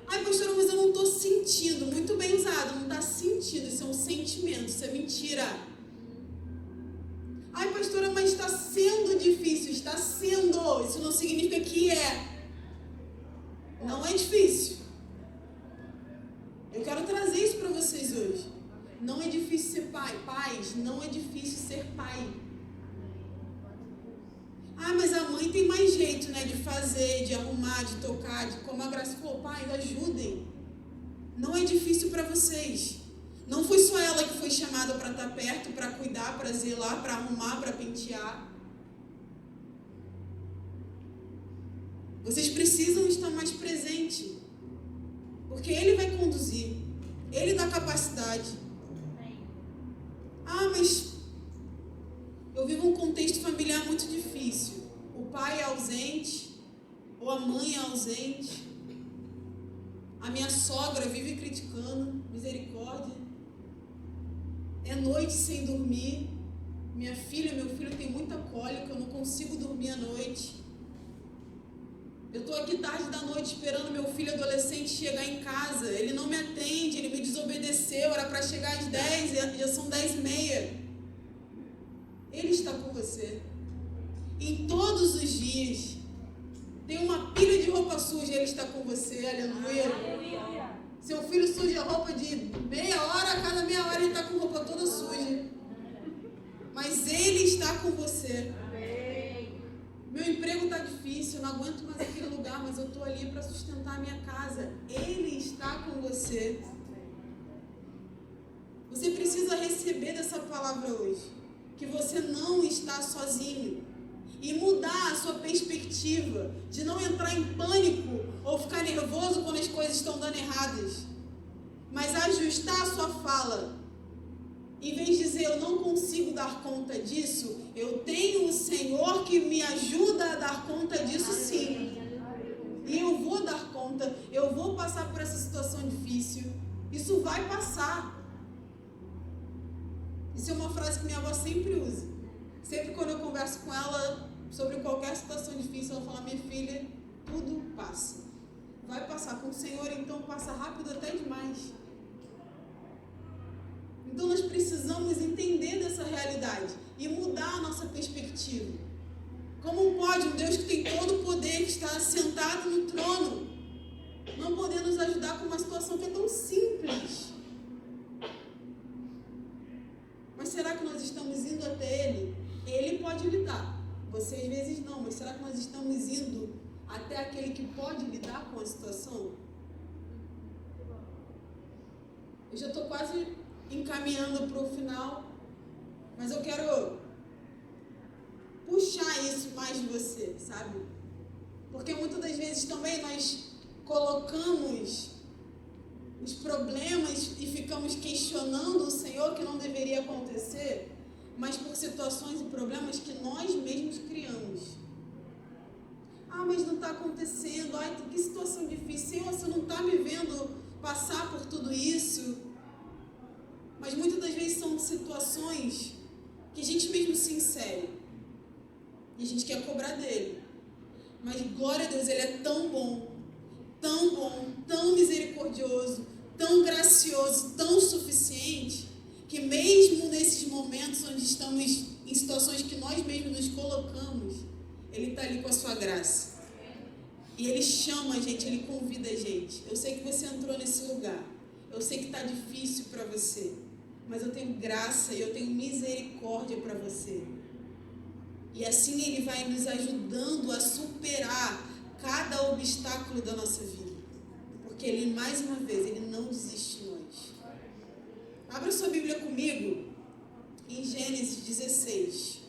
Ai, pastora, mas eu não estou sentindo. Muito bem usado, não está sentindo. Isso é um sentimento, isso é mentira. Ai, pastora, mas está sendo difícil. Está sendo. Isso não significa que é. Não é difícil. Eu quero trazer isso para vocês hoje. Não é difícil ser pai. Pais, não é difícil ser pai. Ah, mas a mãe tem mais jeito, né? De fazer, de arrumar, de tocar, de como a Graça falou. Pais, ajudem. Não é difícil para vocês. Não foi só ela que foi chamada para estar perto, para cuidar, para zelar, para arrumar, para pentear. Vocês precisam estar mais presentes. Porque Ele vai conduzir. Ele dá capacidade. Ah, mas eu vivo um contexto familiar muito difícil. O pai é ausente, ou a mãe é ausente. A minha sogra vive criticando, misericórdia. É noite sem dormir. Minha filha, meu filho tem muita cólica, eu não consigo dormir à noite. Eu estou aqui tarde da noite esperando meu filho adolescente chegar em casa. Ele não me atende, ele me desobedeceu. Era para chegar às 10, já são 10h30. Ele está com você. Em todos os dias. Tem uma pilha de roupa suja, Ele está com você. Aleluia. Aleluia. Seu filho suja roupa de meia hora, a cada meia hora ele está com roupa toda suja. Mas Ele está com você. Meu emprego está difícil, eu não aguento mais aquele lugar, mas eu estou ali para sustentar a minha casa. Ele está com você. Você precisa receber dessa palavra hoje, que você não está sozinho. E mudar a sua perspectiva, de não entrar em pânico ou ficar nervoso quando as coisas estão dando erradas. Mas ajustar a sua fala. Em vez de dizer, eu não consigo dar conta disso, eu tenho o Senhor que me ajuda a dar conta disso sim. E eu vou dar conta, eu vou passar por essa situação difícil. Isso vai passar. Isso é uma frase que minha avó sempre usa. Sempre quando eu converso com ela sobre qualquer situação difícil, ela fala, minha filha, tudo passa. Vai passar com o Senhor, então passa rápido até demais. Então nós precisamos entender dessa realidade e mudar a nossa perspectiva. Como pode um Deus que tem todo o poder, que está sentado no trono, não poder nos ajudar com uma situação que é tão simples? Mas será que nós estamos indo até Ele? Ele pode lidar. Você às vezes não, mas será que nós estamos indo até aquele que pode lidar com a situação? Eu já estou quase encaminhando para o final, mas eu quero puxar isso mais de você, sabe? Porque muitas das vezes também nós colocamos os problemas e ficamos questionando o Senhor que não deveria acontecer, mas por situações e problemas que nós mesmos criamos. Ah, mas não está acontecendo. Ai, que situação difícil. Senhor, você não está me vendo passar por tudo isso? Mas muitas das vezes são situações que a gente mesmo se insere. E a gente quer cobrar dele. Mas glória a Deus, Ele é tão bom, tão misericordioso, tão gracioso, tão suficiente, que mesmo nesses momentos onde estamos em situações que nós mesmos nos colocamos, Ele está ali com a sua graça. E Ele chama a gente, Ele convida a gente. Eu sei que você entrou nesse lugar. Eu sei que está difícil para você. Mas eu tenho graça e eu tenho misericórdia para você. E assim Ele vai nos ajudando a superar cada obstáculo da nossa vida. Porque Ele, mais uma vez, Ele não desiste de nós. Abra sua Bíblia comigo em Gênesis 16.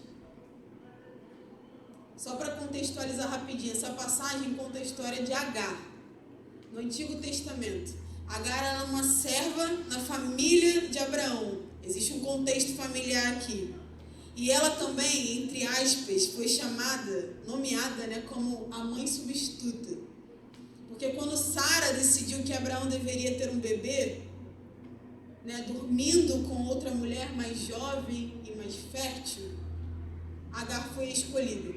Só para contextualizar rapidinho, essa passagem conta a história de Agar, no Antigo Testamento. Agar era uma serva na família de Abraão. Existe um contexto familiar aqui. E ela também, entre aspas, foi nomeada, como a mãe substituta. Porque quando Sara decidiu que Abraão deveria ter um bebê, dormindo com outra mulher mais jovem e mais fértil, Agar foi escolhida.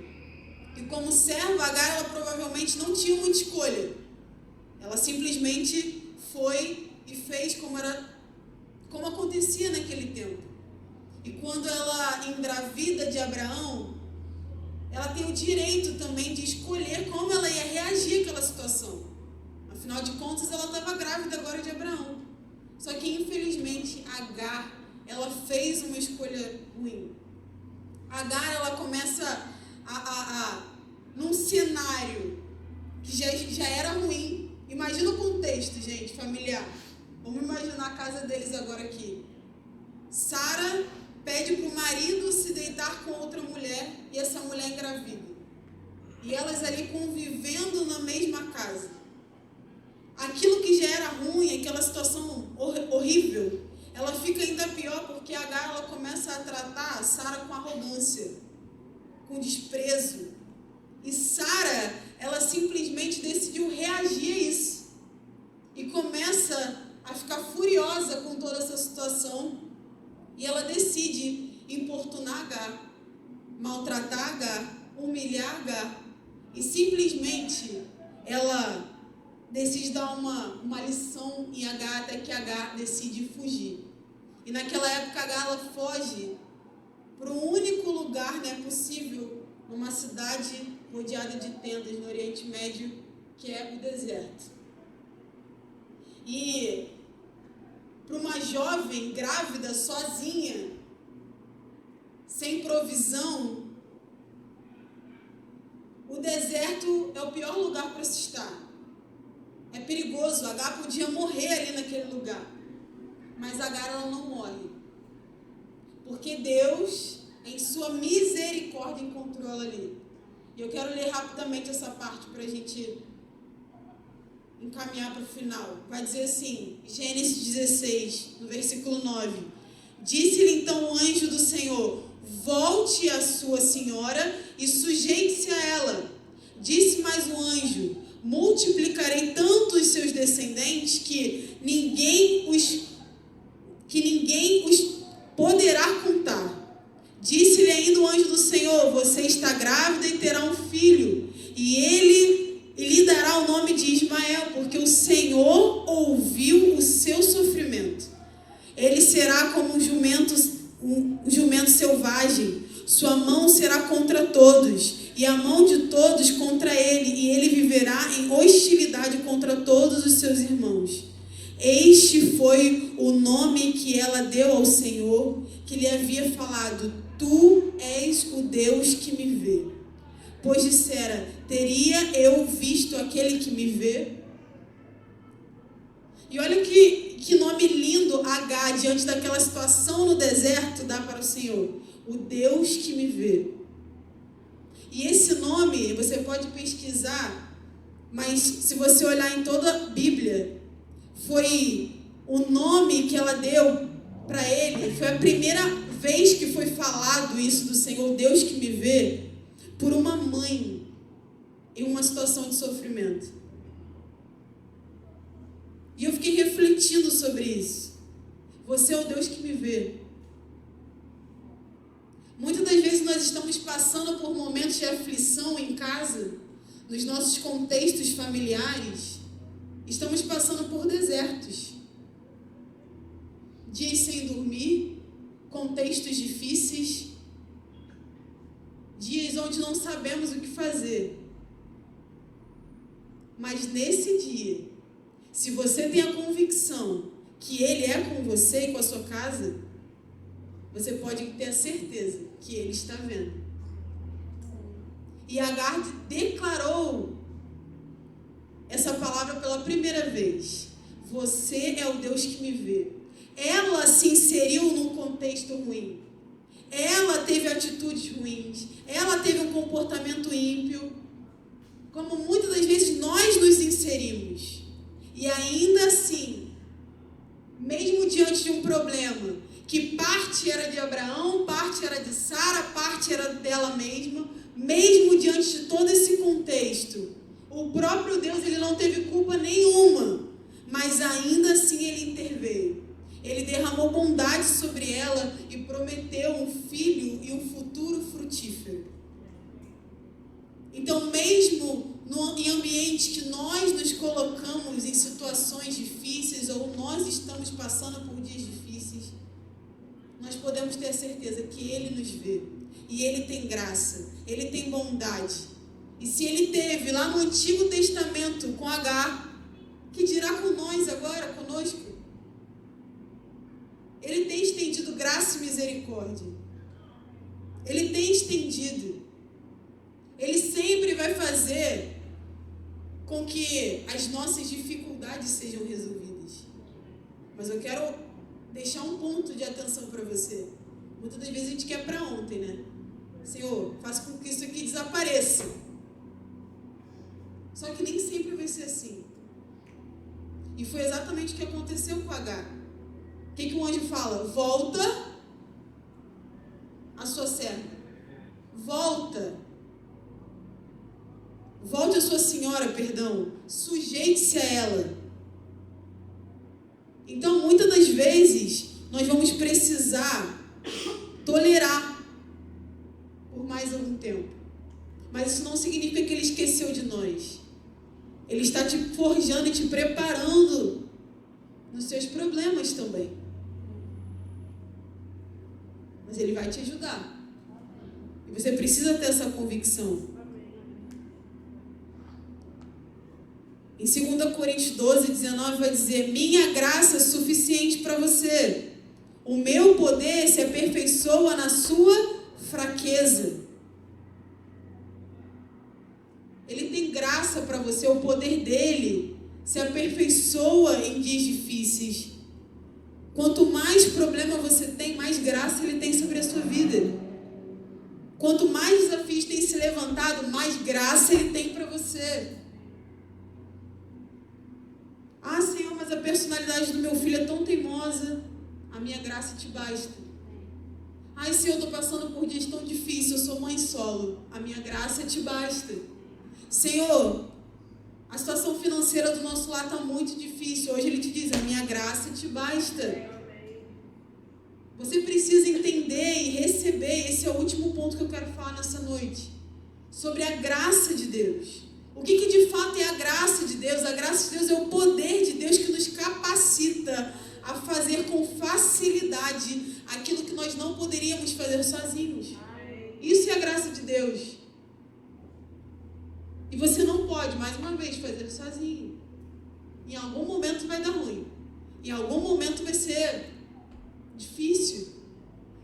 E como serva, Agar ela provavelmente não tinha muita escolha. Ela simplesmente foi e fez como acontecia naquele tempo. E quando ela engravida de Abraão, ela tem o direito também de escolher como ela ia reagir àquela situação. Afinal de contas, ela estava grávida agora de Abraão. Só que, infelizmente, Agar, ela fez uma escolha ruim. Agar, ela começa num cenário que já era ruim. Imagina o contexto, gente, familiar. Vamos imaginar a casa deles agora aqui. Sara pede para o marido se deitar com outra mulher e essa mulher engravida. E elas ali convivendo na mesma casa. Aquilo que já era ruim, aquela situação horrível, ela fica ainda pior porque Agar, ela começa a tratar Sara com arrogância, com desprezo. E Sara, ela simplesmente decidiu reagir a isso. E começa a ficar furiosa com toda essa situação. E ela decide importunar Agar, maltratar Agar, humilhar Agar. E simplesmente ela decide dar uma lição em Agar até que Agar decide fugir. E naquela época Agar, ela foge para o único lugar, né, possível, numa cidade rodeada de tendas no Oriente Médio, que é o deserto. E para uma jovem grávida, sozinha, sem provisão, o deserto é o pior lugar para se estar. É perigoso. Agar podia morrer ali naquele lugar. Mas Agar, ela não morre. Porque Deus, em sua misericórdia, encontrou ela ali. E eu quero ler rapidamente essa parte para a gente encaminhar para o final. Vai dizer assim, Gênesis 16, no versículo 9. Disse-lhe então o anjo do Senhor: volte à sua senhora e sujeite-se a ela. Disse mais o anjo: multiplicarei tanto os seus descendentes que ninguém os poderá contar. Disse-lhe ainda o anjo do Senhor: você está grávida e terá um filho, e ele lhe dará o nome de Ismael, porque o Senhor ouviu o seu sofrimento. Ele será como um jumento selvagem, sua mão será contra todos, e a mão de todos contra ele, e ele viverá em hostilidade contra todos os seus irmãos. Este foi o nome que ela deu ao Senhor, que lhe havia falado: tu és o Deus que me vê. Pois dissera: teria eu visto aquele que me vê? E olha que nome lindo Agar, diante daquela situação no deserto, dá para o Senhor: o Deus que me vê. E esse nome, você pode pesquisar, mas se você olhar em toda a Bíblia, foi o nome que ela deu para ele, foi a primeira vez que foi falado isso do Senhor, Deus que me vê, por uma mãe em uma situação de sofrimento. E eu fiquei refletindo sobre isso. Você é o Deus que me vê. Muitas das vezes nós estamos passando por momentos de aflição em casa, nos nossos contextos familiares, estamos passando por desertos. Dias sem dormir, contextos difíceis, dias onde não sabemos o que fazer. Mas nesse dia, se você tem a convicção que Ele é com você e com a sua casa, você pode ter a certeza que Ele está vendo. E Agar declarou essa palavra pela primeira vez: você é o Deus que me vê. Ela se inseriu num contexto ruim. Ela teve atitudes ruins. Ela teve um comportamento ímpio. Como muitas das vezes nós nos inserimos. E ainda assim, mesmo diante de um problema, que parte era de Abraão, parte era de Sara, parte era dela mesma, mesmo diante de todo esse contexto, o próprio Deus, ele não teve culpa nenhuma, mas ainda assim ele interveio. Ele derramou bondade sobre ela e prometeu um filho e um futuro frutífero. Então, mesmo em ambientes que nós nos colocamos em situações difíceis ou nós estamos passando por dias difíceis, nós podemos ter a certeza que Ele nos vê. E Ele tem graça, Ele tem bondade. E se Ele teve lá no Antigo Testamento com Agar, que dirá com nós agora, conosco? Ele tem estendido graça e misericórdia. Ele tem estendido. Ele sempre vai fazer com que as nossas dificuldades sejam resolvidas. Mas eu quero deixar um ponto de atenção para você. Muitas das vezes a gente quer para ontem, né? Senhor, faça com que isso aqui desapareça. Só que nem sempre vai ser assim. E foi exatamente o que aconteceu com Agar. O que o anjo fala? Volta a sua serva. Volta. Volte a sua senhora, perdão. Sujeite-se a ela. Então, muitas das vezes, nós vamos precisar tolerar por mais algum tempo. Mas isso não significa que Ele esqueceu de nós. Ele está te forjando e te preparando nos seus problemas também. Mas Ele vai te ajudar. E você precisa ter essa convicção. Em 2 Coríntios 12, 19 vai dizer: minha graça é suficiente para você. O meu poder se aperfeiçoa na sua fraqueza. Ele tem graça para você, o poder dele se aperfeiçoa em dias difíceis. Quanto mais problema você tem, mais graça ele tem sobre a sua vida. Quanto mais desafios tem se levantado, mais graça ele tem para você. Ah, Senhor, mas a personalidade do meu filho é tão teimosa. A minha graça te basta. Ai, Senhor, eu estou passando por dias tão difíceis, eu sou mãe solo. A minha graça te basta. Senhor, a situação financeira do nosso lar está muito difícil. Hoje Ele te diz, a minha graça te basta. Você precisa entender e receber, esse é o último ponto que eu quero falar nessa noite, sobre a graça de Deus. O que de fato é a graça de Deus? A graça de Deus é o poder de Deus que nos capacita a fazer com facilidade aquilo que nós não poderíamos fazer sozinhos. Isso é a graça de Deus. E você não pode, mais uma vez, fazer sozinho. Em algum momento vai dar ruim. Em algum momento vai ser difícil.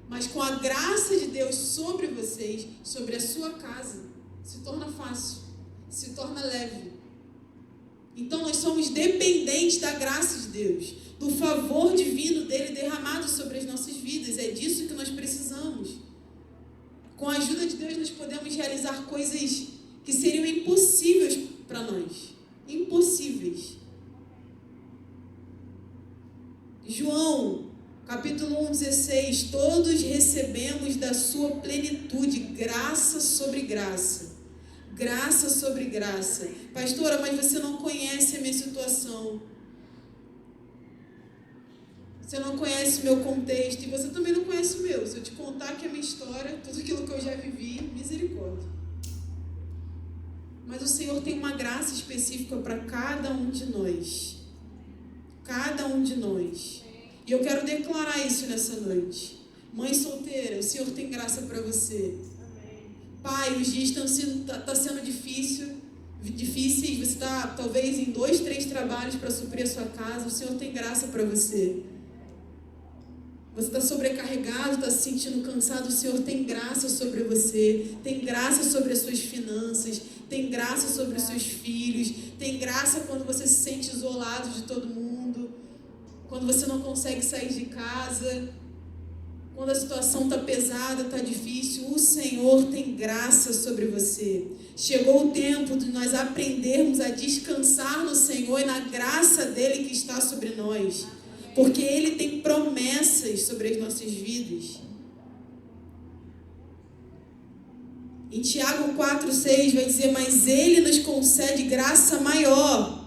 Mas com a graça de Deus sobre vocês, sobre a sua casa, se torna fácil. Se torna leve. Então nós somos dependentes da graça de Deus, do favor divino dele derramado sobre as nossas vidas. É disso que nós precisamos. Com a ajuda de Deus nós podemos realizar coisas que seriam impossíveis para nós. Impossíveis. João, capítulo 1:16, todos recebemos da sua plenitude graça sobre graça. Graça sobre graça. Pastora, mas você não conhece a minha situação. Você não conhece o meu contexto e você também não conhece o meu. Se eu te contar aqui a minha história, tudo aquilo que eu já vivi, misericórdia. Mas o Senhor tem uma graça específica para cada um de nós. Cada um de nós. E eu quero declarar isso nessa noite. Mãe solteira, o Senhor tem graça para você. Pai, os dias estão sendo difíceis, você está talvez em 2, 3 trabalhos para suprir a sua casa, o Senhor tem graça para você. Você está sobrecarregado, está se sentindo cansado, o Senhor tem graça sobre você, tem graça sobre as suas finanças, tem graça sobre os seus filhos, tem graça quando você se sente isolado de todo mundo, quando você não consegue sair de casa. Quando a situação está pesada, está difícil, o Senhor tem graça sobre você. Chegou o tempo de nós aprendermos a descansar no Senhor e na graça dele que está sobre nós. Porque Ele tem promessas sobre as nossas vidas. Em Tiago 4,6 vai dizer, mas Ele nos concede graça maior.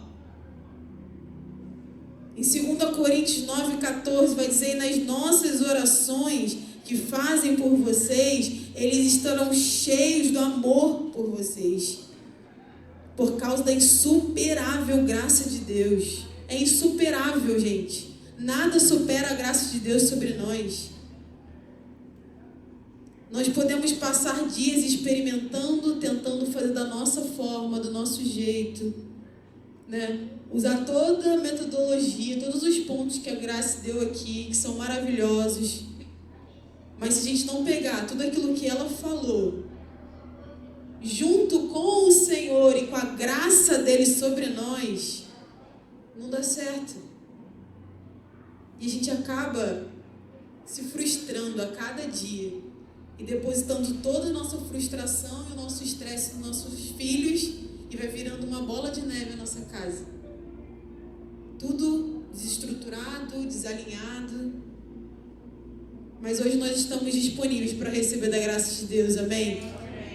Em 2 Coríntios 9,14 vai dizer, nas nossas orações que fazem por vocês, eles estarão cheios do amor por vocês. Por causa da insuperável graça de Deus. É insuperável, gente. Nada supera a graça de Deus sobre nós. Nós podemos passar dias experimentando, tentando fazer da nossa forma, do nosso jeito, né? Usar toda a metodologia, todos os pontos que a Grace deu aqui, que são maravilhosos. Mas se a gente não pegar tudo aquilo que ela falou, junto com o Senhor e com a graça dele sobre nós, não dá certo. E a gente acaba se frustrando a cada dia e depositando toda a nossa frustração e o nosso estresse nos nossos filhos, e vai virando uma bola de neve a nossa casa. Tudo desestruturado, desalinhado. Mas hoje nós estamos disponíveis para receber da graça de Deus, amém?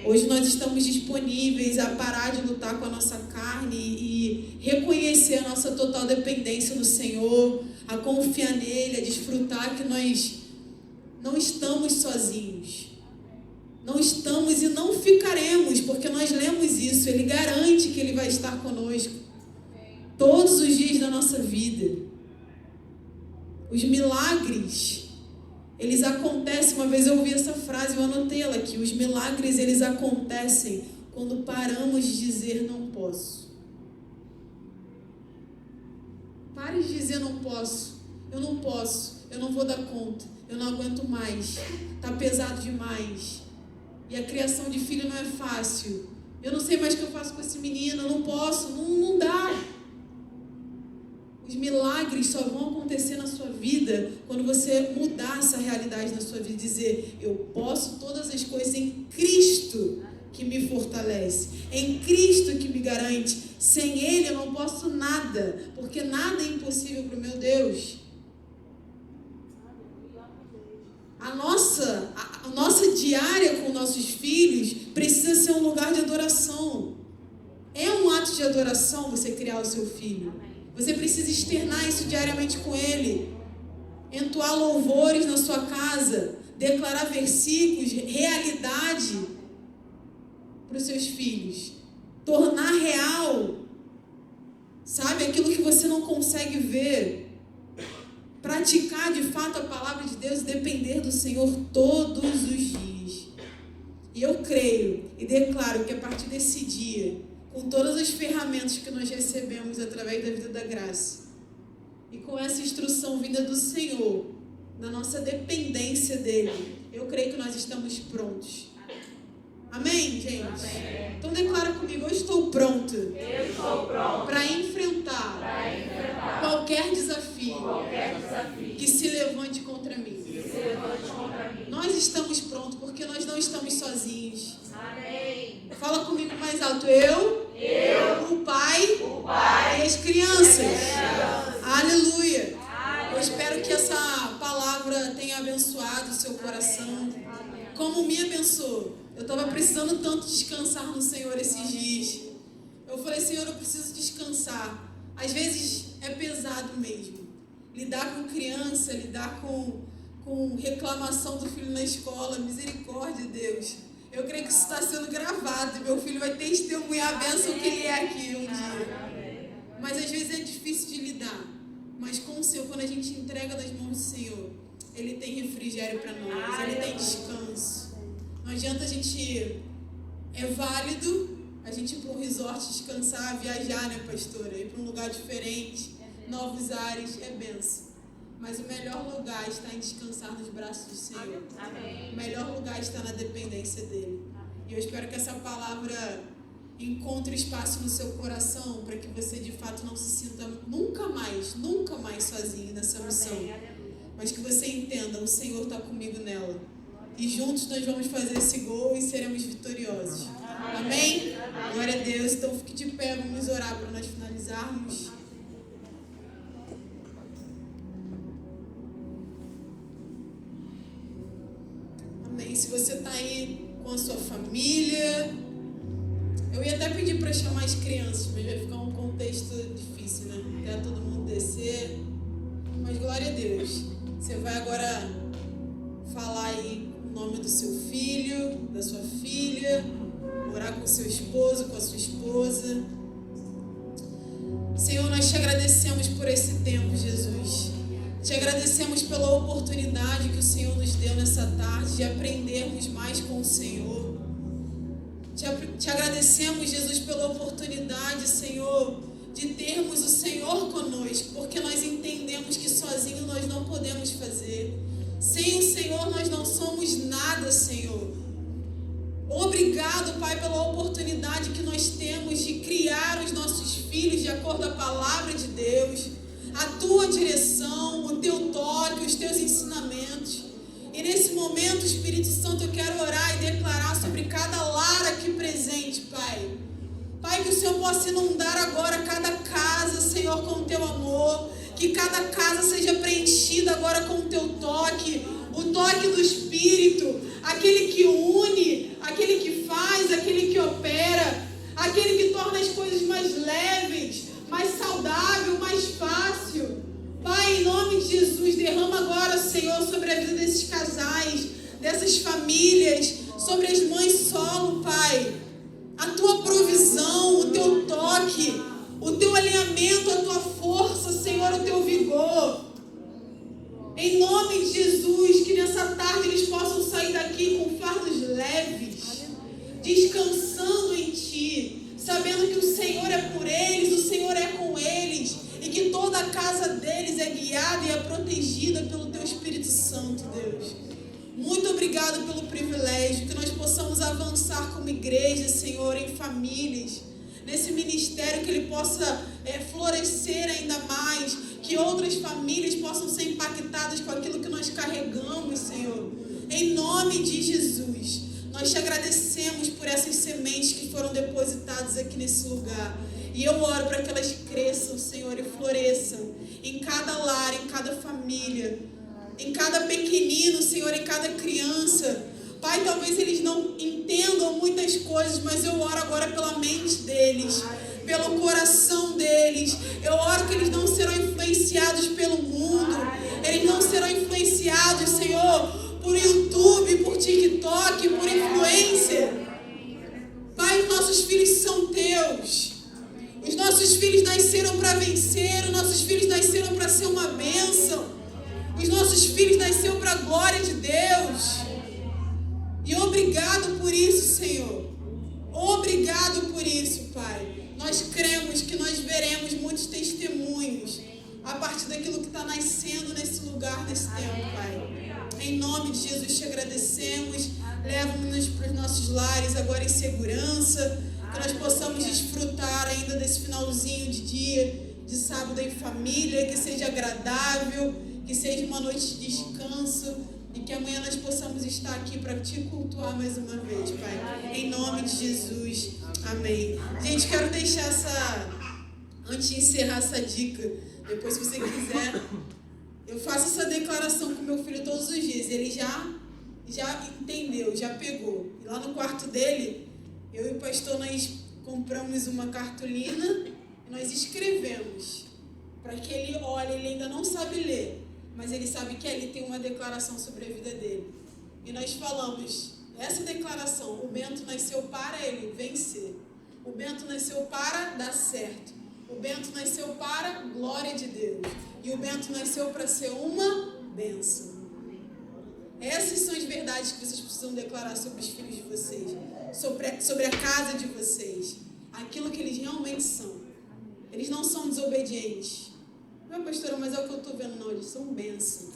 Hoje nós estamos disponíveis a parar de lutar com a nossa carne e reconhecer a nossa total dependência no Senhor, a confiar nele, a desfrutar que nós não estamos sozinhos. Não estamos e não ficaremos, porque nós lemos isso. Ele garante que ele vai estar conosco todos os dias da nossa vida. Os milagres, eles acontecem. Uma vez eu ouvi essa frase, eu anotei ela aqui. Os milagres, eles acontecem quando paramos de dizer não posso. Pare de dizer não posso, eu não vou dar conta, eu não aguento mais, tá pesado demais. E a criação de filho não é fácil. Eu não sei mais o que eu faço com esse menino, eu não posso, não dá. Os milagres só vão acontecer na sua vida quando você mudar essa realidade na sua vida e dizer: eu posso todas as coisas em Cristo que me fortalece, em Cristo que me garante. Sem Ele eu não posso nada, porque nada é impossível para o meu Deus. A nossa diária com nossos filhos precisa ser um lugar de adoração. É um ato de adoração você criar o seu filho. Você precisa externar isso diariamente com ele. Entoar louvores na sua casa, declarar versículos, realidade para os seus filhos. Tornar real, sabe, aquilo que você não consegue ver. Praticar de fato a palavra de Deus e depender do Senhor todos os dias. E eu creio e declaro que a partir desse dia, com todas as ferramentas que nós recebemos através da vida da graça, e com essa instrução vinda do Senhor, na nossa dependência dele, eu creio que nós estamos prontos. Amém, gente? Amém. Então declara comigo: eu estou pronto para enfrentar qualquer desafio que se levante contra mim. Nós estamos prontos porque nós não estamos sozinhos. Amém. Fala comigo mais alto: eu, o Pai e as crianças. Aleluia. Eu espero que essa palavra tenha abençoado o seu coração, como me abençoou. Eu estava precisando tanto descansar no Senhor esses dias. Eu falei: Senhor, eu preciso descansar. Às vezes é pesado mesmo. Lidar com criança, lidar com reclamação do filho na escola. Misericórdia, Deus. Eu creio que isso está sendo gravado. Meu filho vai testemunhar a bênção que ele é aqui um dia. Mas às vezes é difícil de lidar. Mas com o Senhor, quando a gente entrega nas mãos do Senhor, Ele tem refrigério para nós. Ele tem descanso. Não adianta a gente... É válido a gente ir para um resort descansar, viajar, né, pastora? Ir para um lugar diferente, novos ares, é benção. Mas o melhor lugar está em descansar nos braços do Senhor. Amém. O melhor lugar está na dependência dEle. E eu espero que essa palavra encontre espaço no seu coração para que você de fato não se sinta nunca mais sozinho nessa missão. Mas que você entenda, o Senhor está comigo nela. E juntos nós vamos fazer esse gol e seremos vitoriosos. Amém? Glória a Deus. Então fique de pé, vamos orar para nós finalizarmos. Amém. Se você está aí com a sua família, eu ia até pedir para chamar as crianças, mas vai ficar um contexto difícil, né? Até todo mundo descer. Mas glória a Deus. Você vai agora falar aí o nome do seu filho, da sua filha, orar com o seu esposo, com a sua esposa. Senhor, nós te agradecemos por esse tempo, Jesus. Te agradecemos pela oportunidade que o Senhor nos deu nessa tarde de aprendermos mais com o Senhor. Te agradecemos, Jesus, pela oportunidade, Senhor, de termos o Senhor conosco, porque nós entendemos que sozinho nós não podemos fazer. Sem o Senhor nós não somos nada, Senhor. Obrigado, Pai, pela oportunidade que nós temos de criar os nossos filhos de acordo com a palavra de Deus, a Tua direção, o Teu toque, os Teus ensinamentos. E nesse momento, Espírito Santo, eu quero orar e declarar sobre cada lar aqui presente, Pai. Pai, que o Senhor possa inundar agora cada casa, Senhor, com o Teu amor. Que cada casa seja preenchida agora com o Teu toque, o toque do Espírito, aquele que une, aquele que faz, aquele que opera, aquele que torna as coisas mais leves, mais saudável, mais fácil. Pai, em nome de Jesus, derrama agora, Senhor, sobre a vida desses casais, dessas famílias, sobre as mães solo, Pai. A Tua provisão, o Teu toque, o Teu alinhamento, a Tua força, Senhor, o Teu vigor. Em nome de Jesus, que nessa tarde eles possam sair daqui com fardos leves, descansando em Ti, sabendo que o Senhor é por eles, o Senhor é com eles, e que toda a casa deles é guiada e é protegida pelo Teu Espírito Santo, Deus. Muito obrigado pelo privilégio, que nós possamos avançar como igreja, Senhor, em famílias, nesse ministério, que ele possa florescer ainda mais, que outras famílias possam ser impactadas com aquilo que nós carregamos, Senhor. Em nome de Jesus, nós Te agradecemos por essas sementes que foram depositadas aqui nesse lugar. E eu oro para que elas cresçam, Senhor, e floresçam em cada lar, em cada família, em cada pequenino, Senhor, em cada criança. Pai, talvez eles não entendam muitas coisas, mas eu oro agora pela mente deles, pelo coração deles. Eu oro que eles não serão influenciados pelo mundo, eles não serão influenciados, Senhor, por YouTube, por TikTok, por influência. Pai, os nossos filhos são Teus. Os nossos filhos nasceram para vencer, os nossos filhos nasceram para ser uma bênção. Os nossos filhos nasceram para a glória de Deus. E obrigado por isso, Senhor. Obrigado por isso, Pai. Nós cremos que nós veremos muitos testemunhos a partir daquilo que está nascendo nesse lugar, nesse tempo, Pai. Em nome de Jesus te agradecemos. Leva-nos para os nossos lares agora em segurança, que nós possamos desfrutar ainda desse finalzinho de dia, de sábado em família, que seja agradável, que seja uma noite de descanso e que amanhã nós possamos estar aqui para Te cultuar mais uma vez, Pai. Em nome de Jesus. Amém. Gente, quero deixar antes de encerrar essa dica, depois se você quiser, eu faço essa declaração com meu filho todos os dias. Ele já entendeu, já pegou. E lá no quarto dele, eu e o pastor, nós compramos uma cartolina e nós escrevemos para que ele olhe. Ele ainda não sabe ler, mas ele sabe que ali tem uma declaração sobre a vida dele. E nós falamos essa declaração: o Bento nasceu para ele vencer. O Bento nasceu para dar certo. O Bento nasceu para a glória de Deus. E o Bento nasceu para ser uma bênção. Essas são as verdades que vocês precisam declarar sobre os filhos de vocês, sobre a casa de vocês, aquilo que eles realmente são. Eles não são desobedientes. Não, pastora, mas é o que eu estou vendo. Não, eles são bênção.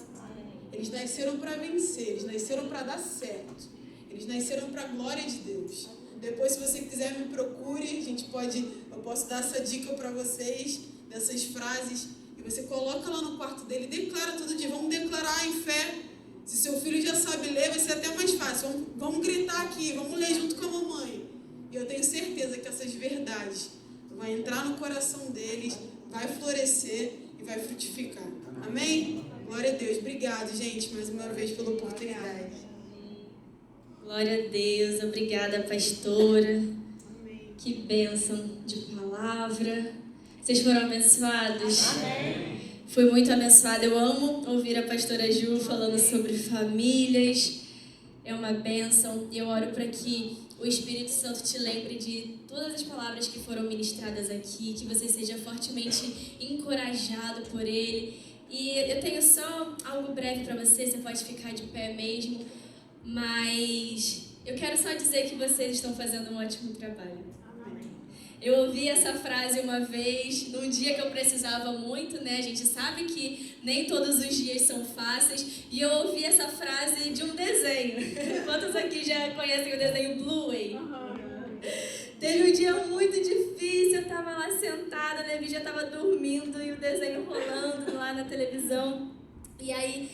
Eles nasceram para vencer, eles nasceram para dar certo, eles nasceram para a glória de Deus. Depois, se você quiser, me procure, eu posso dar essa dica para vocês, dessas frases, e você coloca lá no quarto dele, declara todo dia. Vamos declarar em fé. Se seu filho já sabe ler, vai ser até mais fácil. Vamos gritar aqui, vamos ler junto com a mamãe. E eu tenho certeza que essas verdades vão entrar no coração deles, vai florescer e vai frutificar. Amém? Glória a Deus. Obrigado, gente, mais uma vez pela oportunidade. Glória a Deus. Obrigada, pastora. Amém. Que bênção de palavra. Vocês foram abençoados? Amém. Fui muito abençoada. Eu amo ouvir a pastora Ju falando sobre famílias. É uma bênção. E eu oro para que o Espírito Santo te lembre de todas as palavras que foram ministradas aqui, que você seja fortemente encorajado por Ele, E eu tenho só algo breve para você pode ficar de pé mesmo, mas eu quero só dizer que vocês estão fazendo um ótimo trabalho. Eu ouvi essa frase uma vez, num dia que eu precisava muito, né? A gente sabe que nem todos os dias são fáceis. E eu ouvi essa frase de um desenho. Quantos aqui já conhecem o desenho Bluey? Teve um dia muito difícil, eu estava lá sentada, a Levi já estava dormindo e o desenho rolando lá na televisão. E aí,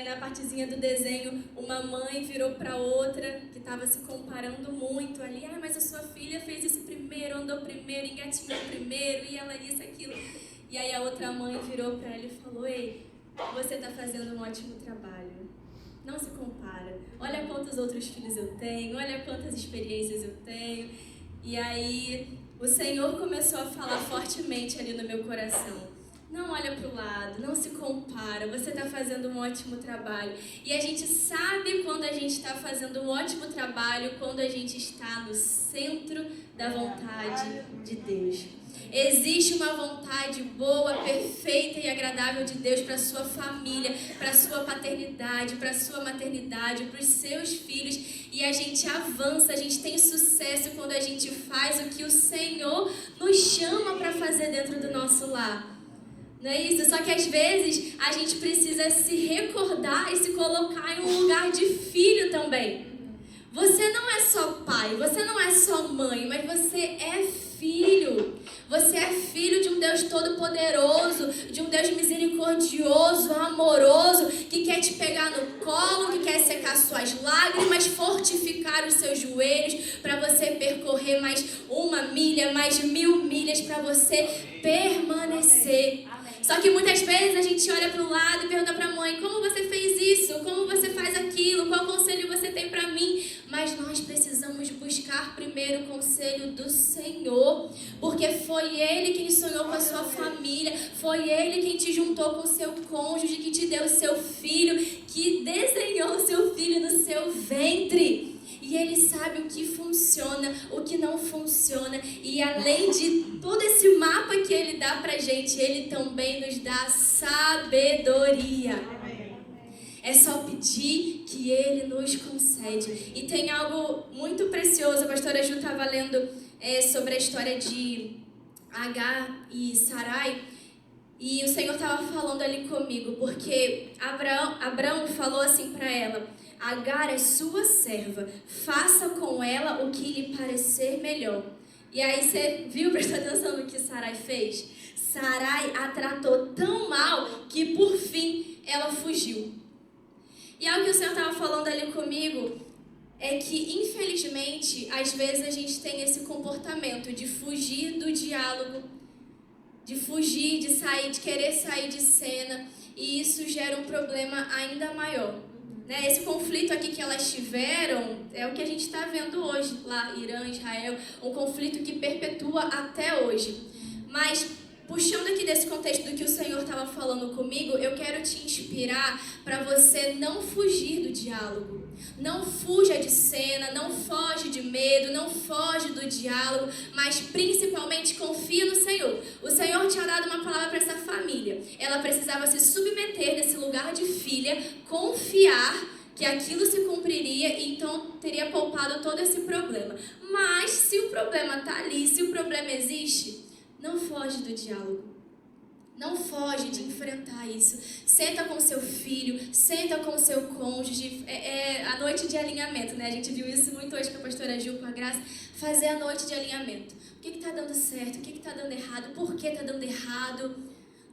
na partezinha do desenho, uma mãe virou para outra, que estava se comparando muito ali. Ah, mas a sua filha fez isso primeiro, andou primeiro, engatinhou primeiro, e ela isso, aquilo. E aí a outra mãe virou para ela e falou: ei, você está fazendo um ótimo trabalho. Não se compara. Olha quantos outros filhos eu tenho, olha quantas experiências eu tenho. E aí o Senhor começou a falar fortemente ali no meu coração. Não olha para o lado, não se compara, você está fazendo um ótimo trabalho. E a gente sabe quando a gente está fazendo um ótimo trabalho, quando a gente está no centro da vontade de Deus. Existe uma vontade boa, perfeita e agradável de Deus para a sua família, para a sua paternidade, para a sua maternidade, para os seus filhos. E a gente avança, a gente tem sucesso quando a gente faz o que o Senhor nos chama para fazer dentro do nosso lar. Não é isso? Só que às vezes a gente precisa se recordar e se colocar em um lugar de filho também. Você não é só pai, você não é só mãe, mas você é filho. Você é filho de um Deus todo-poderoso, de um Deus misericordioso, amoroso, que quer te pegar no colo, que quer secar suas lágrimas, fortificar os seus joelhos, para você percorrer mais 1 milha, mais 1000 milhas, para você permanecer. Só que muitas vezes a gente olha para o lado e pergunta para a mãe: como você fez isso? Como você faz aquilo? Qual conselho você tem para mim? Mas nós precisamos buscar primeiro o conselho do Senhor, porque foi Ele quem sonhou com a sua família, foi Ele quem te juntou com o seu cônjuge, que te deu o seu filho, que desenhou o seu filho no seu ventre. E Ele sabe o que funciona, o que não funciona. E além de todo esse mapa que Ele dá pra gente, Ele também nos dá sabedoria. É só pedir que Ele nos concede. E tem algo muito precioso. A pastora Ju estava lendo sobre a história de Agar e Sarai. E o Senhor estava falando ali comigo, porque Abraão falou assim para ela: Agar é sua serva, faça com ela o que lhe parecer melhor. E aí você viu, prestou atenção no que Sarai fez? Sarai a tratou tão mal que por fim ela fugiu. E algo que o Senhor estava falando ali comigo é que, infelizmente, às vezes a gente tem esse comportamento de fugir do diálogo, de fugir, de querer sair de cena, e isso gera um problema ainda maior. Né? Esse conflito aqui que elas tiveram é o que a gente está vendo hoje, lá, Irã, Israel, um conflito que perpetua até hoje. Mas, puxando aqui desse contexto do que o Senhor estava falando comigo, eu quero te inspirar para você não fugir do diálogo. Não fuja de cena, não foge de medo, não foge do diálogo, mas principalmente confia no Senhor. O Senhor tinha dado uma palavra para essa família. Ela precisava se submeter nesse lugar de filha, confiar que aquilo se cumpriria e então teria poupado todo esse problema. Mas se o problema está ali, se o problema existe, não foge do diálogo. Não foge de enfrentar isso. Senta com seu filho, senta com seu cônjuge. É a noite de alinhamento, né? A gente viu isso muito hoje com a pastora Gil, com a Graça. Fazer a noite de alinhamento. O que está dando certo? O que está dando errado? Por que está dando errado?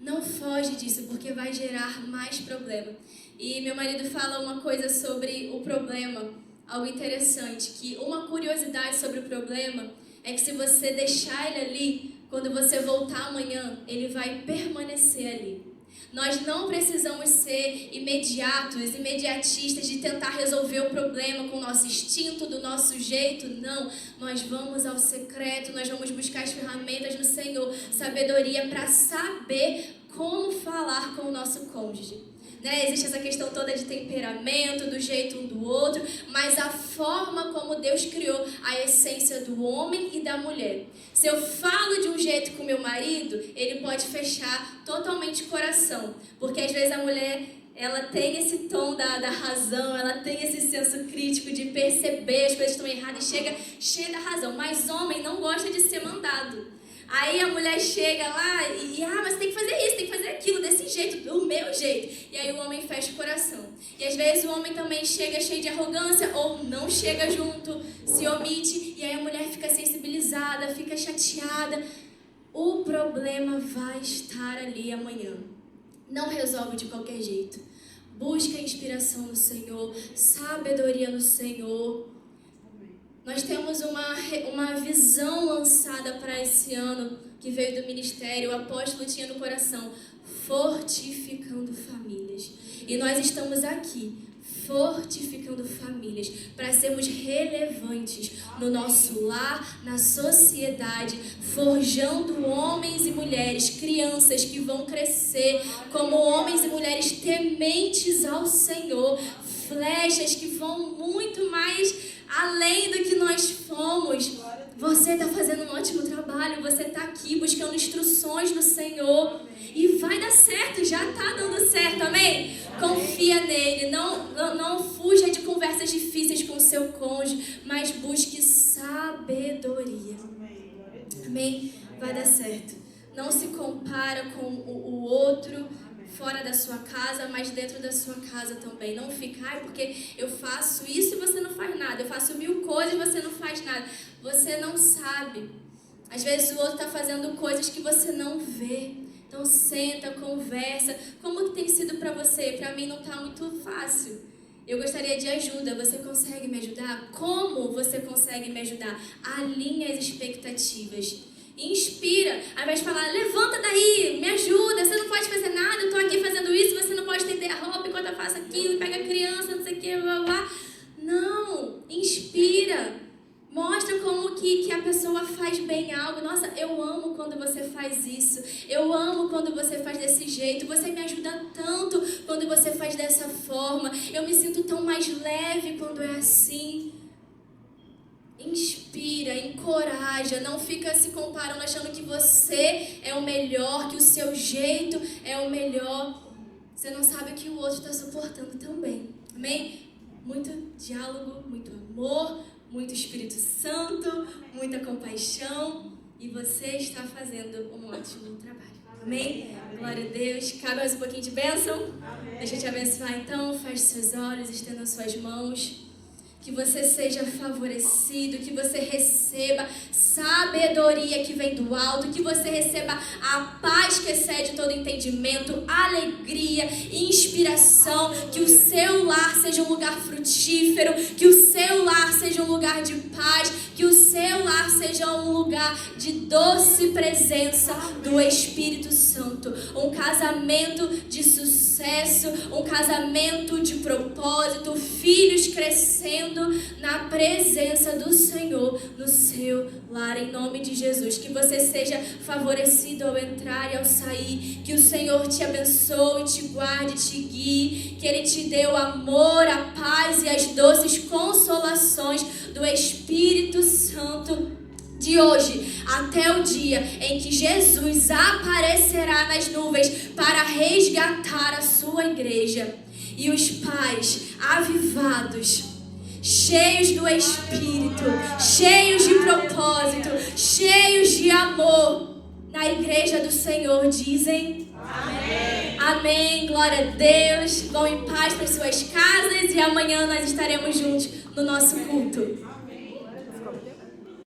Não foge disso, porque vai gerar mais problema. E meu marido fala uma coisa sobre o problema, algo interessante, que uma curiosidade sobre o problema é que se você deixar ele ali, quando você voltar amanhã, ele vai permanecer ali. Nós não precisamos ser imediatistas de tentar resolver o problema com o nosso instinto, do nosso jeito. Não, nós vamos ao secreto, nós vamos buscar as ferramentas no Senhor, sabedoria para saber como falar com o nosso cônjuge. né? Existe essa questão toda de temperamento, do jeito um do outro, mas a forma como Deus criou a essência do homem e da mulher. Se eu falo de um jeito com meu marido, ele pode fechar totalmente o coração, porque às vezes a mulher, ela tem esse tom da razão, ela tem esse senso crítico de perceber as coisas estão erradas e chega cheia da razão, mas homem não gosta de ser mandado. Aí a mulher chega lá mas tem que fazer isso, tem que fazer aquilo, desse jeito, do meu jeito. E aí o homem fecha o coração. E às vezes o homem também chega cheio de arrogância ou não chega junto, se omite. E aí a mulher fica sensibilizada, fica chateada. O problema vai estar ali amanhã. Não resolve de qualquer jeito. Busca inspiração no Senhor, sabedoria no Senhor. Nós temos uma visão lançada para esse ano, que veio do ministério, o apóstolo tinha no coração, fortificando famílias. E nós estamos aqui, fortificando famílias, para sermos relevantes no nosso lar, na sociedade, forjando homens e mulheres, crianças que vão crescer como homens e mulheres tementes ao Senhor, flechas que vão muito mais além do que nós fomos. Você está fazendo um ótimo trabalho, você está aqui buscando instruções do Senhor e vai dar certo, já está dando certo, amém? Confia nele, não fuja de conversas difíceis com o seu cônjuge, mas busque sabedoria, amém? Vai dar certo. Não se compara com o outro fora da sua casa, mas dentro da sua casa também. Não ficar, porque eu faço isso e você não faz nada. Eu faço 1000 coisas e você não faz nada. Você não sabe. Às vezes o outro está fazendo coisas que você não vê. Então senta, conversa. Como que tem sido para você? Para mim não está muito fácil. Eu gostaria de ajuda. Você consegue me ajudar? Como você consegue me ajudar? Alinhe as expectativas. Inspira, ao invés de falar, levanta daí, me ajuda, você não pode fazer nada, eu tô aqui fazendo isso, você não pode estender a roupa enquanto eu faço aquilo, pega a criança, não sei o que, blá, blá. Não, inspira, mostra como que a pessoa faz bem algo. Nossa, eu amo quando você faz isso, eu amo quando você faz desse jeito, você me ajuda tanto quando você faz dessa forma, eu me sinto tão mais leve quando é assim. Inspira, encoraja, não fica se comparando achando que você é o melhor, que o seu jeito é o melhor. Você não sabe o que o outro está suportando também, amém? Muito diálogo, muito amor, muito Espírito Santo, muita compaixão e você está fazendo um ótimo trabalho, amém? Glória a Deus. Cabe mais um pouquinho de bênção? Amém. Deixa eu te abençoar então, feche seus olhos, estenda suas mãos. Que você seja favorecido, que você receba sabedoria que vem do alto, que você receba a paz que excede todo entendimento, alegria, inspiração, que o seu lar seja um lugar frutífero, que o seu lar seja um lugar de paz, que o seu lar seja um lugar de doce presença do Espírito Santo, um casamento de sucesso, um casamento de propósito, filhos crescendo na presença do Senhor no seu lar, em nome de Jesus. Que você seja favorecido ao entrar e ao sair, que o Senhor te abençoe, te guarde, te guie, que Ele te dê o amor, a paz e as doces consolações do Espírito Santo de hoje até o dia em que Jesus aparecerá nas nuvens para resgatar a sua igreja. E os pais avivados, cheios do Espírito, cheios de propósito, cheios de amor, na igreja do Senhor dizem amém. Amém, glória a Deus. Vão em paz para suas casas e amanhã nós estaremos juntos no nosso culto.